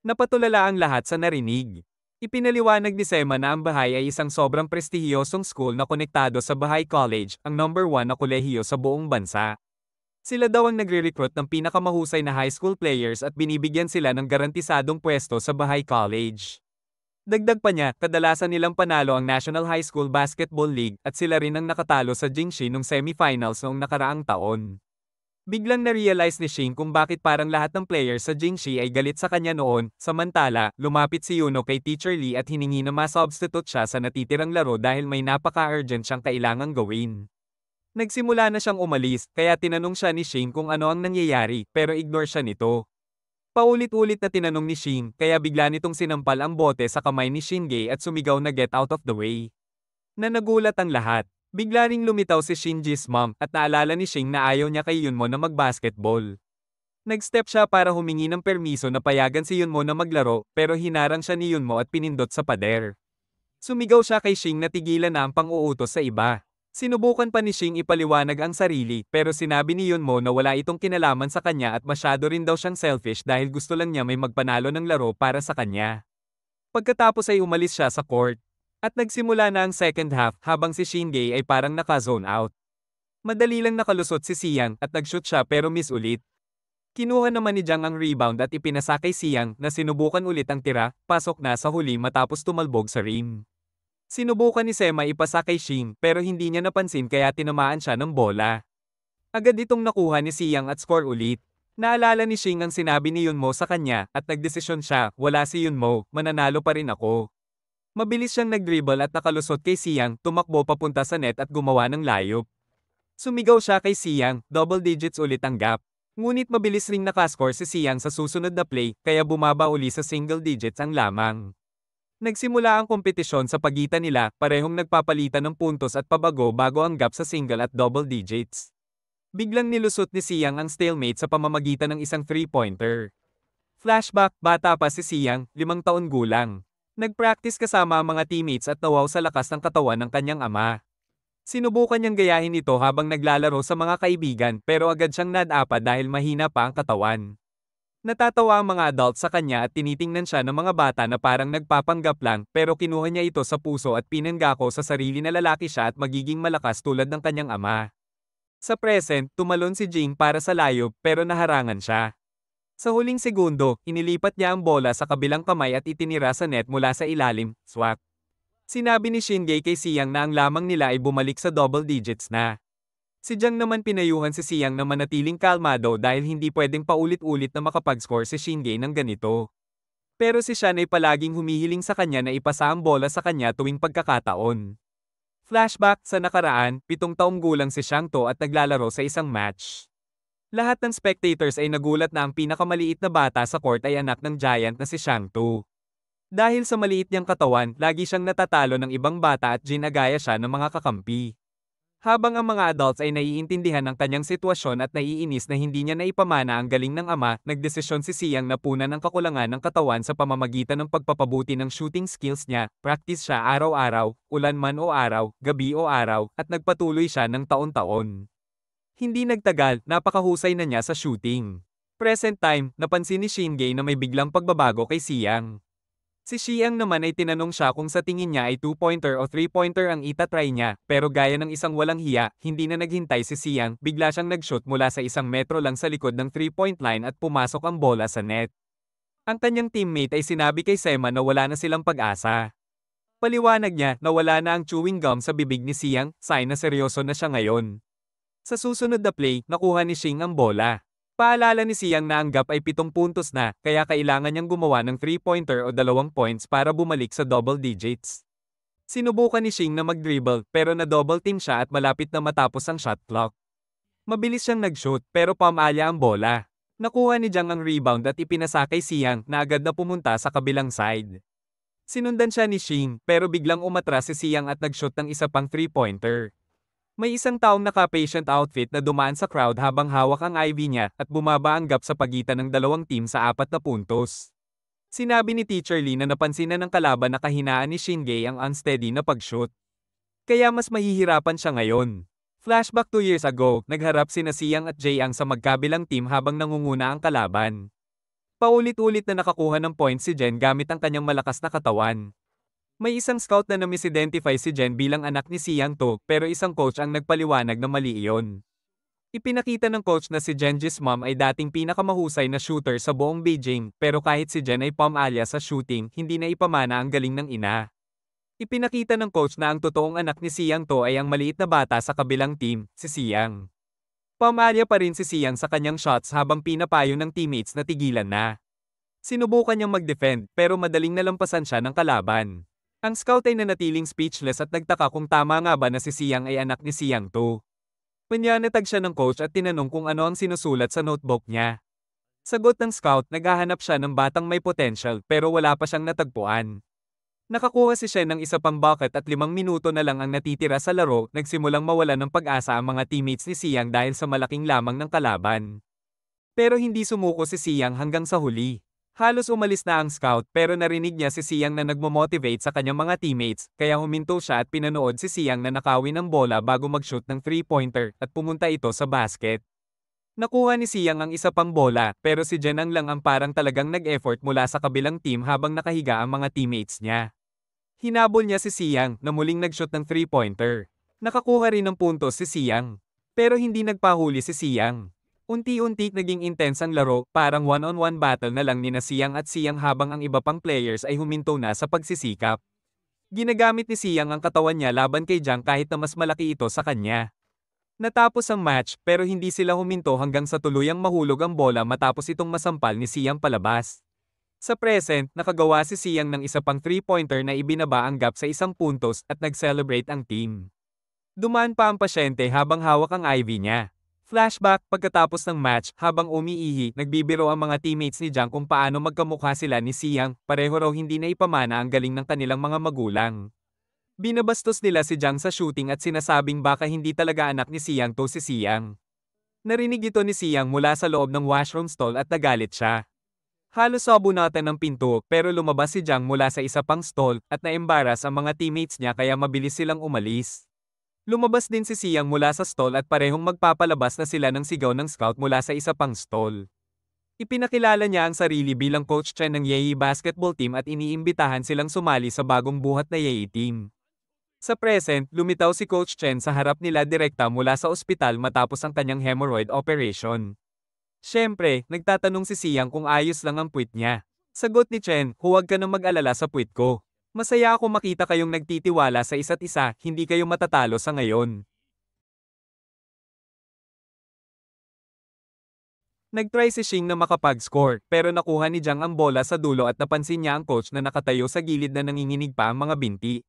Napatulala ang lahat sa narinig. Ipinaliwanag ni Sema na ang Bahay ay isang sobrang prestihiyosong school na konektado sa Bahay College, ang number 1 na kolehiyo sa buong bansa. Sila daw ang nagre-recruit ng pinakamahusay na high school players at binibigyan sila ng garantisadong pwesto sa Bahay College. Dagdag pa niya, kadalasan nilang panalo ang National High School Basketball League at sila rin ang nakatalo sa Jingxi nung semifinals noong nakaraang taon. Biglang na-realize ni Shing kung bakit parang lahat ng players sa Jingxi ay galit sa kanya noon, samantala, lumapit si Yuno kay Teacher Lee at hiningi na ma-substitute siya sa natitirang laro dahil may napaka-urgent siyang kailangang gawin. Nagsimula na siyang umalis, kaya tinanong siya ni Shing kung ano ang nangyayari, pero ignore siya nito. Paulit-ulit na tinanong ni Shing, kaya bigla nitong sinampal ang bote sa kamay ni Shinge at sumigaw na get out of the way. Na nagulat ang lahat. Bigla ring lumitaw si Shinji's mom at naalala ni Shing na ayaw niya kay Yunmo na mag-basketball. Nag-step siya para humingi ng permiso na payagan si Yunmo na maglaro, pero hinarang siya ni Yunmo at pinindot sa pader. Sumigaw siya kay Shing na tigilan na ang pang-uutos sa iba. Sinubukan pa ni Shing ipaliwanag ang sarili pero sinabi ni Yunmo na wala itong kinalaman sa kanya at masyado rin daw siyang selfish dahil gusto lang niya may magpanalo ng laro para sa kanya. Pagkatapos ay umalis siya sa court. At nagsimula na ang second half habang si Shinge ay parang naka-zone out. Madali lang nakalusot si Xiang at nag-shoot siya pero miss ulit. Kinuha naman ni Jiang ang rebound at ipinasa kay Xiang na sinubukan ulit ang tira, pasok na sa huli matapos tumalbog sa rim. Sinubukan ni Sema ipasa kay Shing pero hindi niya napansin kaya tinamaan siya ng bola. Agad itong nakuha ni Xiang at score ulit. Naalala ni Shing ang sinabi ni Yunmo sa kanya at nagdesisyon siya, wala si Yunmo, mananalo pa rin ako. Mabilis siyang nag-dribble at nakalusot kay Xiang, tumakbo papunta sa net at gumawa ng layup. Sumigaw siya kay Xiang, double digits ulit ang gap. Ngunit mabilis ring nakascore si Xiang sa susunod na play kaya bumaba uli sa single digits ang lamang. Nagsimula ang kompetisyon sa pagitan nila, parehong nagpapalitan ng puntos at pabago bago ang gap sa single at double digits. Biglang nilusot ni Xiang ang stalemate sa pamamagitan ng isang three-pointer. Flashback, bata pa si Xiang, 5 taon gulang. Nag-practice kasama ang mga teammates at nawaw sa lakas ng katawan ng kanyang ama. Sinubukan niyang gayahin ito habang naglalaro sa mga kaibigan pero agad siyang nadapa dahil mahina pa ang katawan. Natatawa ang mga adult sa kanya at tinitingnan siya ng mga bata na parang nagpapanggap lang pero kinuha niya ito sa puso at pinanggako sa sarili na lalaki siya at magiging malakas tulad ng kanyang ama. Sa present, tumalon si Jing para sa layup pero naharangan siya. Sa huling segundo, inilipat niya ang bola sa kabilang kamay at itinira sa net mula sa ilalim, swak. Sinabi ni Shinge kay Xiang na ang lamang nila ay bumalik sa double digits na. Si Jiang naman pinayuhan si Xiang na manatiling kalmado dahil hindi pwedeng paulit-ulit na makapag-score si Shinge ng ganito. Pero si Sean ay palaging humihiling sa kanya na ipasa ang bola sa kanya tuwing pagkakataon. Flashback sa nakaraan, 7 taong gulang si Shang-To at naglalaro sa isang match. Lahat ng spectators ay nagulat na ang pinakamaliit na bata sa court ay anak ng giant na si Shang-Tu. Dahil sa maliit niyang katawan, lagi siyang natatalo ng ibang bata at ginagaya siya ng mga kakampi. Habang ang mga adults ay naiintindihan ang kanyang sitwasyon at naiinis na hindi niya naipamana ang galing ng ama, nagdesisyon si Siang na punan ang kakulangan ng katawan sa pamamagitan ng pagpapabuti ng shooting skills niya. Practice siya araw-araw, ulan man o araw, gabi o araw, at nagpatuloy siya ng taon-taon. Hindi nagtagal, napakahusay na niya sa shooting. Present time, napansin ni Shinge na may biglang pagbabago kay Siang. Si Xiang naman ay tinanong siya kung sa tingin niya ay 2-pointer o 3-pointer ang itatry niya, pero gaya ng isang walang hiya, hindi na naghintay si Xiang, bigla siyang nag-shoot mula sa 1 metro lang sa likod ng 3-point line at pumasok ang bola sa net. Ang kanyang teammate ay sinabi kay Sema na wala na silang pag-asa. Paliwanag niya na wala na ang chewing gum sa bibig ni Xiang, sign na seryoso na siya ngayon. Sa susunod na play, nakuha ni Xing ang bola. Paalala ni Siang na ang gap ay 7 puntos na, kaya kailangan niyang gumawa ng 3-pointer o 2 points para bumalik sa double digits. Sinubukan ni Xing na mag-dribble pero na-double team siya at malapit na matapos ang shot clock. Mabilis siyang nag-shoot pero pamaalya ang bola. Nakuha ni Jiang ang rebound at ipinasa kay Siang na agad na pumunta sa kabilang side. Sinundan siya ni Xing pero biglang umatras si Siang at nag-shoot ng isa pang 3-pointer. May isang taong naka-patient outfit na dumaan sa crowd habang hawak ang IV niya at bumaba ang gap sa pagitan ng dalawang team sa 4 na puntos. Sinabi ni Teacher Lee na napansin na ng kalaban na kahinaan ni Shinge ang unsteady na pag-shoot. Kaya mas mahihirapan siya ngayon. Flashback 2 years ago, nagharap sina Siang at Jaeang sa magkabilang team habang nangunguna ang kalaban. Paulit-ulit na nakakuha ng points si Jen gamit ang kanyang malakas na katawan. May isang scout na na-misidentify si Jen bilang anak ni Siang-to, pero isang coach ang nagpaliwanag na mali iyon. Ipinakita ng coach na si Genji's mom ay dating pinakamahusay na shooter sa buong Beijing, pero kahit si Jen ay pam-alya sa shooting, hindi na ipamana ang galing ng ina. Ipinakita ng coach na ang totoong anak ni Siang-to ay ang maliit na bata sa kabilang team, si Siang. Pam-alya pa rin si Siang sa kanyang shots habang pinapayo ng teammates na tigilan na. Sinubukan niyang mag-defend, pero madaling nalampasan siya ng kalaban. Ang scout ay nanatiling speechless at nagtaka kung tama nga ba na si Siang ay anak ni Siang-to. Panyanatag siya ng coach at tinanong kung ano ang sinusulat sa notebook niya. Sagot ng scout, naghahanap siya ng batang may potential pero wala pa siyang natagpuan. Nakakuha si Shen ng isa pang bucket at 5 minuto na lang ang natitira sa laro, nagsimulang mawala ng pag-asa ang mga teammates ni Siang dahil sa malaking lamang ng kalaban. Pero hindi sumuko si Siang hanggang sa huli. Halos umalis na ang scout pero narinig niya si Siang na nagmo-motivate sa kanyang mga teammates, kaya huminto siya at pinanood si Siang na nakawin ng bola bago mag-shoot ng 3-pointer at pumunta ito sa basket. Nakuha ni Siang ang isa pang bola pero si Jenang lang ang parang talagang nag-effort mula sa kabilang team habang nakahiga ang mga teammates niya. Hinabol niya si Siang na muling nag-shoot ng 3-pointer. Nakakuha rin ng puntos si Siang. Pero hindi nagpahuli si Siang. Unti-unti naging intense ang laro, parang one-on-one battle na lang nina Siang at Siang habang ang iba pang players ay huminto na sa pagsisikap. Ginagamit ni Siang ang katawan niya laban kay Jiang kahit na mas malaki ito sa kanya. Natapos ang match pero hindi sila huminto hanggang sa tuluyang mahulog ang bola matapos itong masampal ni Siang palabas. Sa present, nakagawa si Siang ng isa pang 3-pointer na ibinaba ang gap sa 1 puntos at nag-celebrate ang team. Dumaan pa ang pasyente habang hawak ang IV niya. Flashback, pagkatapos ng match, habang umiihi, nagbibiro ang mga teammates ni Jiang kung paano magkamukha sila ni Siang, pareho raw hindi na ipamana ang galing ng kanilang mga magulang. Binabastos nila si Jiang sa shooting at sinasabing baka hindi talaga anak ni Siang to si Siang. Narinig ito ni Siang mula sa loob ng washroom stall at nagalit siya. Halos sabunatan ng pinto pero lumabas si Jiang mula sa isa pang stall at na-embarrass ang mga teammates niya kaya mabilis silang umalis. Lumabas din si Siang mula sa stall at parehong magpapalabas na sila ng sigaw ng scout mula sa isa pang stall. Ipinakilala niya ang sarili bilang coach Chen ng Yei basketball team at iniimbitahan silang sumali sa bagong buhat na Yei team. Sa present, lumitaw si Coach Chen sa harap nila direkta mula sa ospital matapos ang kanyang hemorrhoid operation. Siyempre, nagtatanong si Siang kung ayos lang ang puwit niya. Sagot ni Chen, huwag ka nang mag-alala sa puwit ko. Masaya ako makita kayong nagtitiwala sa isa't isa, hindi kayo matatalo sa ngayon. Nagtry si Shing na makapag-score, pero nakuha ni Jiang ang bola sa dulo at napansin niya ang coach na nakatayo sa gilid na nanginginig pa ang mga binti.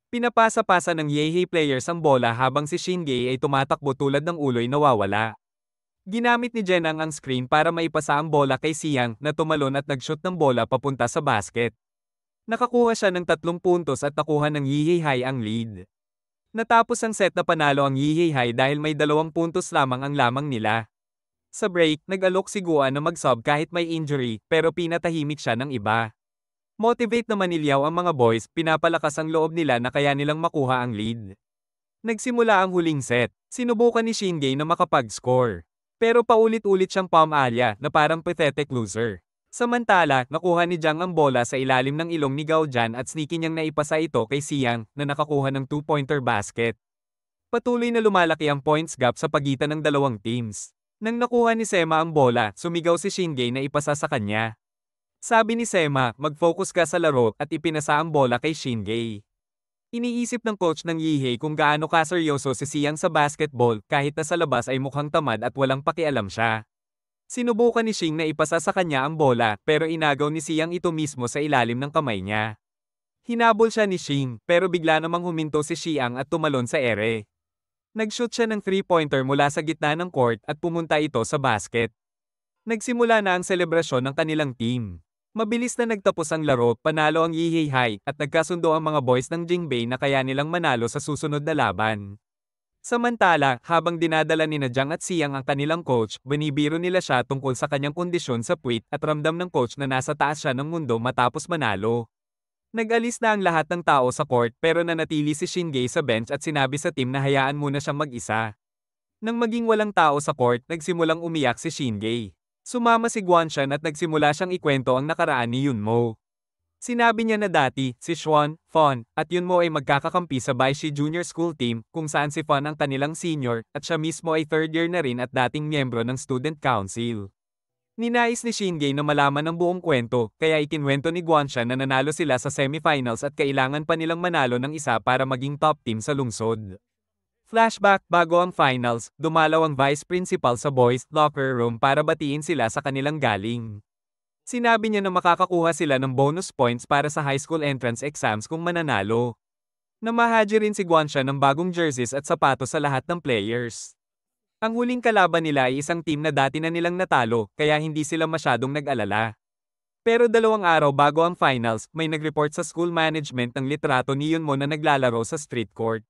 Pinapasa-pasa ng Yehey players ang bola habang si Shinge ay tumatakbo tulad ng uloy nawawala. Ginamit ni Jen ang screen para maipasa ang bola kay Siang na tumalon at nag-shoot ng bola papunta sa basket. Nakakuha siya ng 3 puntos at nakuha ng Yehey High ang lead. Natapos ang set na panalo ang Yehey High dahil may 2 puntos lamang ang lamang nila. Sa break, nag-alok si Guan na mag-sub kahit may injury pero pinatahimik siya ng iba. Motivate naman ni Liao ang mga boys, pinapalakas ang loob nila na kaya nilang makuha ang lead. Nagsimula ang huling set, sinubukan ni Shinge na makapag-score. Pero paulit-ulit siyang palm alya na parang pathetic loser. Samantala, nakuha ni Jiang ang bola sa ilalim ng ilong ni Gao Jan at sneaky niyang naipasa ito kay Siang na nakakuha ng 2-pointer basket. Patuloy na lumalaki ang points gap sa pagitan ng dalawang teams. Nang nakuha ni Sema ang bola, sumigaw si Shinge na ipasa sa kanya. Sabi ni Sema, mag-focus ka sa laro at ipinasa ang bola kay Shinge. Iniisip ng coach ng Yehey kung gaano kaseryoso si Siang sa basketball kahit na sa labas ay mukhang tamad at walang pakialam siya. Sinubukan ni Shing na ipasa sa kanya ang bola pero inagaw ni Siang ito mismo sa ilalim ng kamay niya. Hinabol siya ni Shing pero bigla namang huminto si Siang at tumalon sa ere. Nag-shoot siya ng 3-pointer mula sa gitna ng court at pumunta ito sa basket. Nagsimula na ang selebrasyon ng kanilang team. Mabilis na nagtapos ang laro, panalo ang Yehey High at nagkasundo ang mga boys ng Jingbei na kaya nilang manalo sa susunod na laban. Samantala, habang dinadala ni Jiang at Siang ang kanilang coach, binibiro nila siya tungkol sa kanyang kondisyon sa puwit at ramdam ng coach na nasa taas siya ng mundo matapos manalo. Nag-alis na ang lahat ng tao sa court pero nanatili si Shinge sa bench at sinabi sa team na hayaan muna siyang mag-isa. Nang maging walang tao sa court, nagsimulang umiyak si Shinge. Sumama si Guanshan at nagsimula siyang ikwento ang nakaraan ni Yunmo. Sinabi niya na dati, si Xuan, Fon, at Yunmo ay magkakakampi sa Baishi Junior School Team kung saan si Fon ang kanilang senior at siya mismo ay third year na rin at dating miyembro ng Student Council. Ninais ni Shinge na malaman ang buong kwento, kaya ikinwento ni Guanshan na nanalo sila sa semifinals at kailangan pa nilang manalo ng isa para maging top team sa lungsod. Flashback, bago ang finals, dumalaw ang vice principal sa boys' locker room para batiin sila sa kanilang galing. Sinabi niya na makakakuha sila ng bonus points para sa high school entrance exams kung mananalo. Namahaji rin si Guanshan ng bagong jerseys at sapatos sa lahat ng players. Ang huling kalaban nila ay isang team na dati na nilang natalo, kaya hindi sila masyadong nag-alala. Pero 2 araw bago ang finals, may nag-report sa school management ng litrato ni Yunmo na naglalaro sa street court.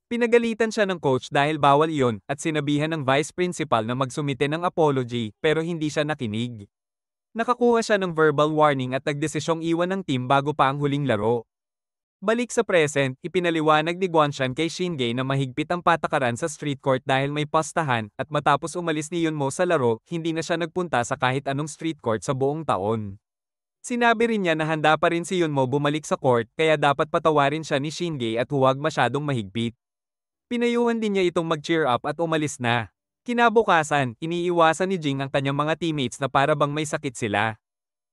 Pinagalitan siya ng coach dahil bawal iyon at sinabihan ng vice principal na magsumite ng apology pero hindi siya nakinig. Nakakuha siya ng verbal warning at nagdesisyong iwan ng team bago pa ang huling laro. Balik sa present, ipinaliwanag ni Guanshan kay Shinge na mahigpit ang patakaran sa street court dahil may pastahan at matapos umalis ni Yunmo sa laro, hindi na siya nagpunta sa kahit anong street court sa buong taon. Sinabi rin niya na handa pa rin si Yunmo bumalik sa court kaya dapat patawarin siya ni Shinge at huwag masyadong mahigpit. Pinayuhan din niya itong mag-cheer up at umalis na. Kinabukasan, iniiwasan ni Jing ang kanyang mga teammates na para bang may sakit sila.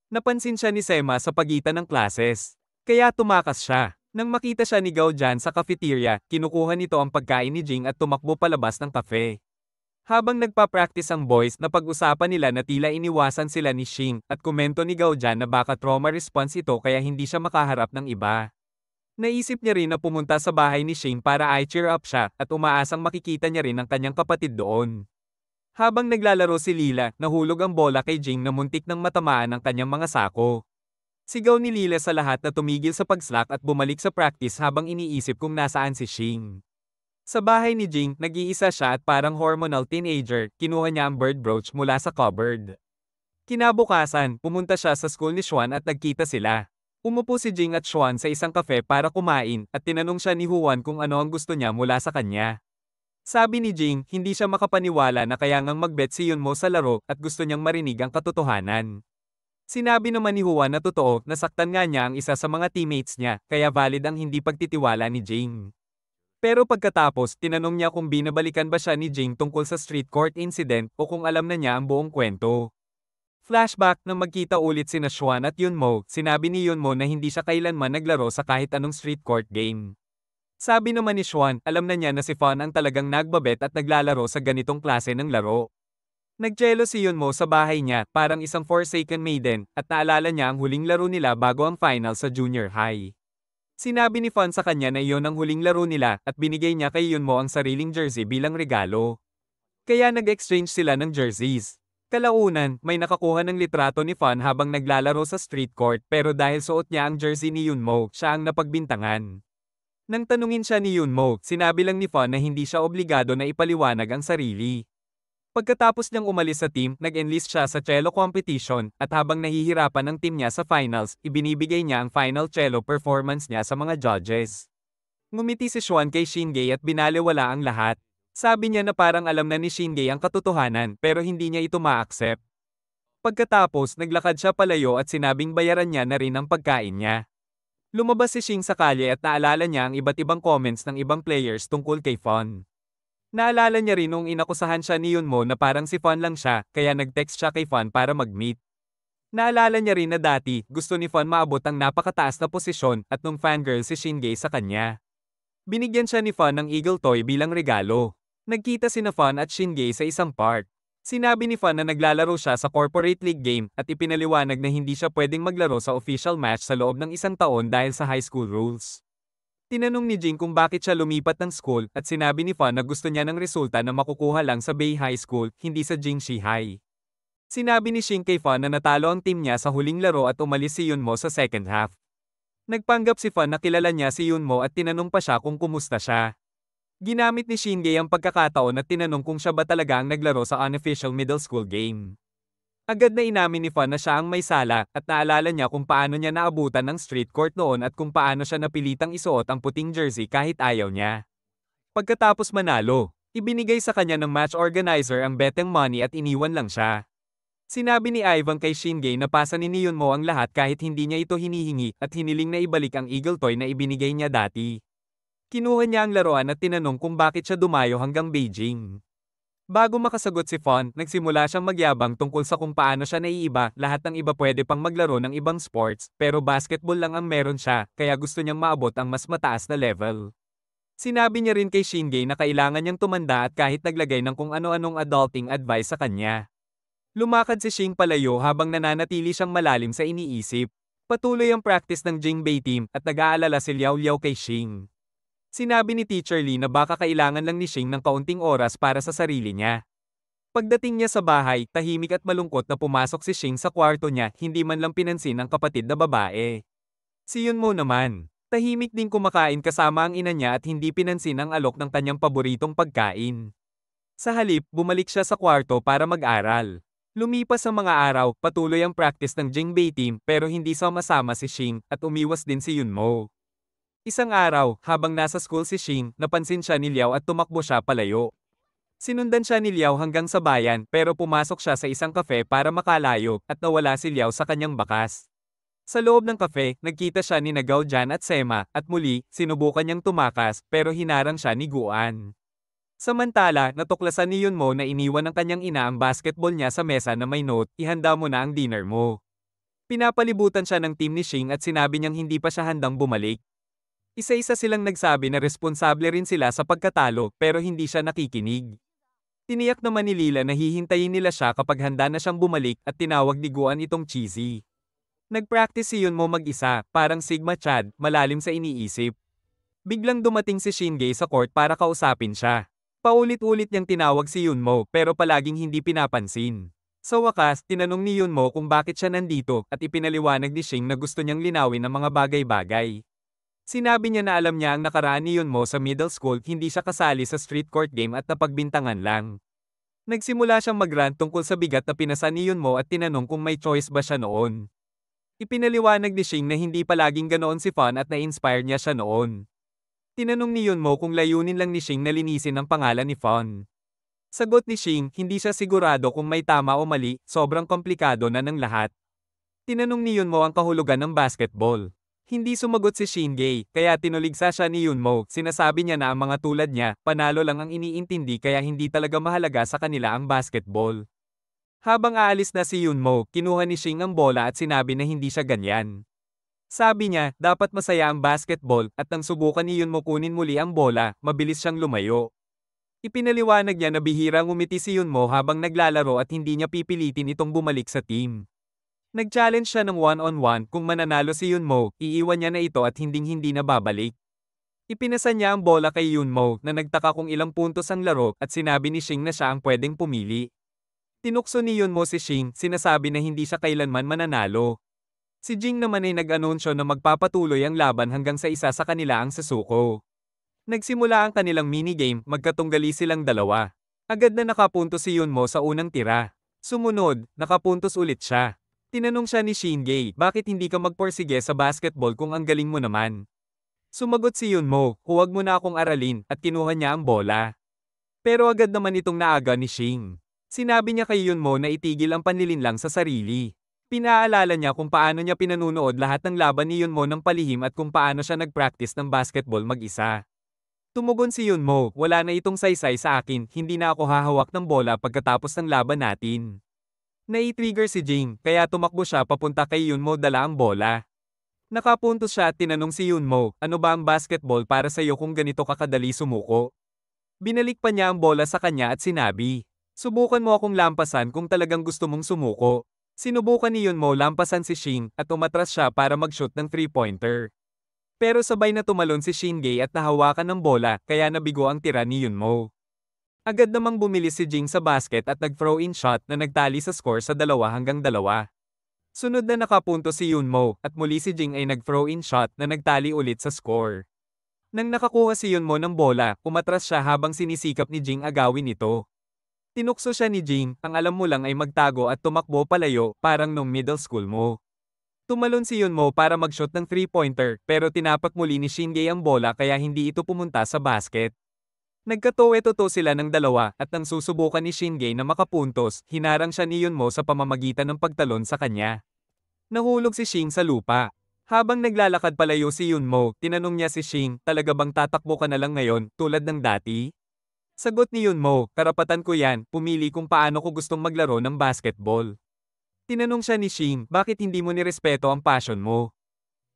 Napansin siya ni Sema sa pagitan ng classes. Kaya tumakas siya. Nang makita siya ni Gao Jan sa cafeteria, kinukuha nito ang pagkain ni Jing at tumakbo palabas ng cafe. Habang nagpa-practice ang boys, napag-usapan nila na tila iniwasan sila ni Xing at komento ni Gao Jan na baka trauma response ito kaya hindi siya makaharap ng iba. Naisip niya rin na pumunta sa bahay ni Shane para i-cheer up siya at umaasang makikita niya rin ang kanyang kapatid doon. Habang naglalaro si Lila, nahulog ang bola kay Jing na muntik nang matamaan ang kanyang mga sako. Sigaw ni Lila sa lahat na tumigil sa pag-slack at bumalik sa practice habang iniisip kung nasaan si Shing. Sa bahay ni Jing, nag-iisa siya at parang hormonal teenager, kinuha niya ang bird brooch mula sa cupboard. Kinabukasan, pumunta siya sa school ni Xuan at nagkita sila. Umupo si Jing at Xuan sa isang kafe para kumain at tinanong siya ni Huan kung ano ang gusto niya mula sa kanya. Sabi ni Jing, hindi siya makapaniwala na kaya ngang mag-bet si Yunmo sa laro at gusto niyang marinig ang katotohanan. Sinabi naman ni Huan na totoo, nasaktan nga niya ang isa sa mga teammates niya, kaya valid ang hindi pagtitiwala ni Jing. Pero pagkatapos, tinanong niya kung binabalikan ba siya ni Jing tungkol sa street court incident o kung alam na niya ang buong kwento. Flashback, nang magkita ulit sina Xuan at Yunmo, sinabi ni Yunmo na hindi siya kailanman naglaro sa kahit anong street court game. Sabi naman ni Xuan, alam na niya na si Fon ang talagang nagbabet at naglalaro sa ganitong klase ng laro. Nagjello si Yunmo sa bahay niya, parang isang forsaken maiden, at naalala niya ang huling laro nila bago ang final sa junior high. Sinabi ni Fon sa kanya na iyon ang huling laro nila, at binigay niya kay Yunmo ang sariling jersey bilang regalo. Kaya nag-exchange sila ng jerseys. Kalaunan, may nakakuha ng litrato ni Fon habang naglalaro sa street court, pero dahil suot niya ang jersey ni Yunmo, siya ang napagbintangan. Nang tanungin siya ni Yunmo, sinabi lang ni Fon na hindi siya obligado na ipaliwanag ang sarili. Pagkatapos niyang umalis sa team, nag-enlist siya sa cello competition, at habang nahihirapan ang team niya sa finals, ibinibigay niya ang final cello performance niya sa mga judges. Ngumiti si Xuan kay Shinge at binaliwala ang lahat. Sabi niya na parang alam na ni Shinge ang katotohanan, pero hindi niya ito ma-accept. Pagkatapos, naglakad siya palayo at sinabing bayaran niya na rin ang pagkain niya. Lumabas si Shing sa kalye at naalala niya ang iba't ibang comments ng ibang players tungkol kay Fon. Naalala niya rin nung inakusahan siya ni Yunmo na parang si Fon lang siya, kaya nag-text siya kay Fon para mag-meet. Naalala niya rin na dati, gusto ni Fon maabot ang napakataas na posisyon at nung fangirl si Shinge sa kanya. Binigyan siya ni Fon ng Eagle Toy bilang regalo. Nagkita sina Fon at Shinge sa isang park. Sinabi ni Fon na naglalaro siya sa corporate league game at ipinaliwanag na hindi siya pwedeng maglaro sa official match sa loob ng isang taon dahil sa high school rules. Tinanong ni Jing kung bakit siya lumipat ng school at sinabi ni Fon na gusto niya ng resulta na makukuha lang sa Bay High School, hindi sa Jingxi High. Sinabi ni Xing kay Fon na natalo ang team niya sa huling laro at umalis si Yunmo sa second half. Nagpanggap si Fon na kilala niya si Yunmo at tinanong pa siya kung kumusta siya. Ginamit ni Shinge ang pagkakataon at tinanong kung siya ba talaga ang naglaro sa unofficial middle school game. Agad na inamin ni Fon na siya ang may sala at naalala niya kung paano niya naabutan ng street court noon at kung paano siya napilitang isuot ang puting jersey kahit ayaw niya. Pagkatapos manalo, ibinigay sa kanya ng match organizer ang betting money at iniwan lang siya. Sinabi ni Ivan kay Shinge na pasanin ni Yunmo ang lahat kahit hindi niya ito hinihingi at hiniling na ibalik ang Eagle Toy na ibinigay niya dati. Kinuha niya ang laruan at tinanong kung bakit siya dumayo hanggang Beijing. Bago makasagot si Fon, nagsimula siyang magyabang tungkol sa kung paano siya naiiba, lahat ng iba pwede pang maglaro ng ibang sports, pero basketball lang ang meron siya, kaya gusto niyang maabot ang mas mataas na level. Sinabi niya rin kay Shinge na kailangan niyang tumanda at kahit naglagay ng kung ano-anong adulting advice sa kanya. Lumakad si Shing palayo habang nananatili siyang malalim sa iniisip. Patuloy ang practice ng Jingbei team at nag-aalala si Liao Liao kay Shing. Sinabi ni Teacher Lee na baka kailangan lang ni Shing ng kaunting oras para sa sarili niya. Pagdating niya sa bahay, tahimik at malungkot na pumasok si Shing sa kwarto niya, hindi man lang pinansin ang kapatid na babae. Si Yunmo naman, tahimik ding kumakain kasama ang ina niya at hindi pinansin ang alok ng kanyang paboritong pagkain. Sa halip, bumalik siya sa kwarto para mag-aral. Lumipas ang mga araw, patuloy ang practice ng Jingbei team pero hindi sama-sama si Shing at umiwas din si Yunmo. Isang araw, habang nasa school si Shing, napansin siya ni Liao at tumakbo siya palayo. Sinundan siya ni Liao hanggang sa bayan pero pumasok siya sa isang kafe para makalayo at nawala si Liao sa kanyang bakas. Sa loob ng kafe, nagkita siya ni Gao Jan at Sema at muli, sinubukan niyang tumakas pero hinarang siya ni Guan. Samantala, natuklasan ni Yunmo na iniwan ng kanyang ina ang basketball niya sa mesa na may note, ihanda mo na ang dinner mo. Pinapalibutan siya ng team ni Shing at sinabi niyang hindi pa siya handang bumalik. Isa-isa silang nagsabi na responsable rin sila sa pagkatalo pero hindi siya nakikinig. Tiniyak naman ni Lila na hihintayin nila siya kapag handa na siyang bumalik at tinawag ni Guan itong cheesy. Nagpractice si Yunmo mag-isa, parang Sigma Chad, malalim sa iniisip. Biglang dumating si Shinge sa court para kausapin siya. Paulit-ulit niyang tinawag si Yunmo pero palaging hindi pinapansin. Sa wakas, tinanong ni Yunmo kung bakit siya nandito at ipinaliwanag ni Shing na gusto niyang linawin ang mga bagay-bagay. Sinabi niya na alam niya ang nakaraan ni Yunmo sa middle school, hindi siya kasali sa street court game at napagbintangan lang. Nagsimula siyang mag-rant tungkol sa bigat na pinasa ni Yunmo at tinanong kung may choice ba siya noon. Ipinaliwanag ni Shing na hindi palaging ganoon si Fon at na-inspire niya siya noon. Tinanong ni Yunmo kung layunin lang ni Shing na linisin ang pangalan ni Fon. Sagot ni Shing, hindi siya sigurado kung may tama o mali, sobrang komplikado na ng lahat. Tinanong ni Yunmo ang kahulugan ng basketball. Hindi sumagot si Shinge, kaya tinuligsa siya ni Yunmo, sinasabi niya na ang mga tulad niya, panalo lang ang iniintindi kaya hindi talaga mahalaga sa kanila ang basketball. Habang aalis na si Yunmo, kinuha ni Shing ang bola at sinabi na hindi siya ganyan. Sabi niya, dapat masaya ang basketball at nang subukan ni Yunmo kunin muli ang bola, mabilis siyang lumayo. Ipinaliwanag niya na bihirang umiti si Yunmo habang naglalaro at hindi niya pipilitin itong bumalik sa team. Nag-challenge siya ng one-on-one kung mananalo si Yunmo, iiwan niya na ito at hinding-hindi na babalik. Ipinasa niya ang bola kay Yunmo na nagtaka kung ilang puntos ang laro at sinabi ni Shing na siya ang pwedeng pumili. Tinukso ni Yunmo si Shing, sinasabi na hindi siya kailanman mananalo. Si Jing naman ay nag-anunsyo na magpapatuloy ang laban hanggang sa isa sa kanila ang sasuko. Nagsimula ang kanilang minigame, magkatunggali silang dalawa. Agad na nakapuntos si Yunmo sa unang tira. Sumunod, nakapuntos ulit siya. Tinanong siya ni Shinge, bakit hindi ka magporsige sa basketball kung ang galing mo naman? Sumagot si Yunmo, huwag mo na akong aralin, at kinuha niya ang bola. Pero agad naman itong naaga ni Shing. Sinabi niya kay Yunmo na itigil ang panlilinlang sa sarili. Pinaalala niya kung paano niya pinanunood lahat ng laban ni Yunmo ng palihim at kung paano siya nag-practice ng basketball mag-isa. Tumugon si Yunmo, wala na itong saysay sa akin, hindi na ako hahawak ng bola pagkatapos ng laban natin. Nai-trigger si Jing, kaya tumakbo siya papunta kay Yunmo dala ang bola. Nakapuntos siya at tinanong si Yunmo, ano ba ang basketball para sa'yo kung ganito kakadali sumuko? Binalik pa niya ang bola sa kanya at sinabi, subukan mo akong lampasan kung talagang gusto mong sumuko. Sinubukan ni Yunmo lampasan si Shing at umatras siya para mag-shoot ng 3-pointer. Pero sabay na tumalon si Shinge at nahawakan ng bola kaya nabigo ang tira ni Yunmo. Agad namang bumilis si Jing sa basket at nag-throw-in shot na nagtali sa score sa 2-2. Sunod na nakapunto si Yunmo at muli si Jing ay nag-throw-in shot na nagtali ulit sa score. Nang nakakuha si Yunmo ng bola, umatras siya habang sinisikap ni Jing agawin ito. Tinukso siya ni Jing, ang alam mo lang ay magtago at tumakbo palayo, parang nung middle school mo. Tumalon si Yunmo para mag-shot ng 3-pointer pero tinapak muli ni Shinge ang bola kaya hindi ito pumunta sa basket. Nagkatowe-toto sila ng dalawa at nang susubukan ni Shinge na makapuntos, hinarang siya ni Yunmo sa pamamagitan ng pagtalon sa kanya. Nahulog si Shing sa lupa. Habang naglalakad palayo si Yunmo, tinanong niya si Shing, talaga bang tatakbo ka na lang ngayon, tulad ng dati? Sagot ni Yunmo, karapatan ko yan, pumili kung paano ko gustong maglaro ng basketball. Tinanong siya ni Shing, bakit hindi mo nirespeto ang passion mo?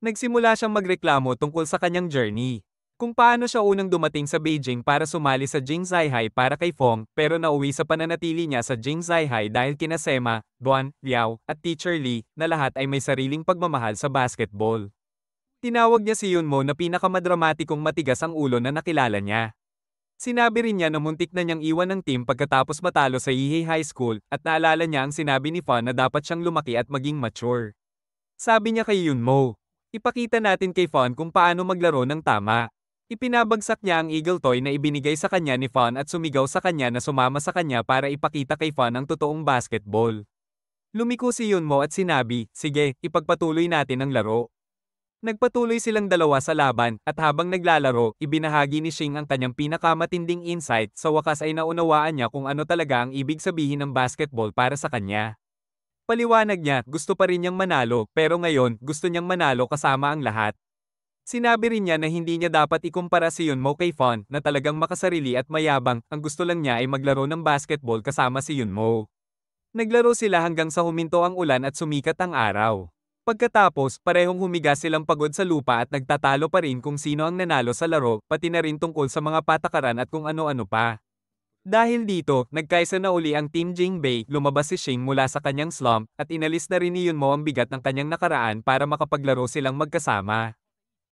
Nagsimula siyang magreklamo tungkol sa kanyang journey. Kung paano siya unang dumating sa Beijing para sumali sa Jingzai para kay Fong, pero nauwi sa pananatili niya sa Jingzai dahil kina Sema, Duan, Liao, at Teacher Lee, na lahat ay may sariling pagmamahal sa basketball. Tinawag niya si Yunmo na pinakamadramatikong matigas ang ulo na nakilala niya. Sinabi rin niya na muntik na niyang iwan ng team pagkatapos matalo sa Yihei High School at naalala niya ang sinabi ni Fan na dapat siyang lumaki at maging mature. Sabi niya kay Yunmo, ipakita natin kay Fan kung paano maglaro ng tama. Ipinabagsak niya ang Eagle Toy na ibinigay sa kanya ni Fan at sumigaw sa kanya na sumama sa kanya para ipakita kay Fan ang totoong basketball. Lumiko si Yunmo at sinabi, sige, ipagpatuloy natin ang laro. Nagpatuloy silang dalawa sa laban, at habang naglalaro, ibinahagi ni Shing ang kanyang pinakamatinding insight, sa wakas ay naunawaan niya kung ano talaga ang ibig sabihin ng basketball para sa kanya. Paliwanag niya, gusto pa rin niyang manalo, pero ngayon, gusto niyang manalo kasama ang lahat. Sinabi rin niya na hindi niya dapat ikumpara si Yunmo kay Fan, na talagang makasarili at mayabang, ang gusto lang niya ay maglaro ng basketball kasama si Yunmo. Naglaro sila hanggang sa huminto ang ulan at sumikat ang araw. Pagkatapos, parehong humiga silang pagod sa lupa at nagtatalo pa rin kung sino ang nanalo sa laro, pati na rin tungkol sa mga patakaran at kung ano-ano pa. Dahil dito, nagkaisa na uli ang Team Jingbei, lumabas si Shing mula sa kanyang slump, at inalis na rin ni Yunmo ang bigat ng kanyang nakaraan para makapaglaro silang magkasama.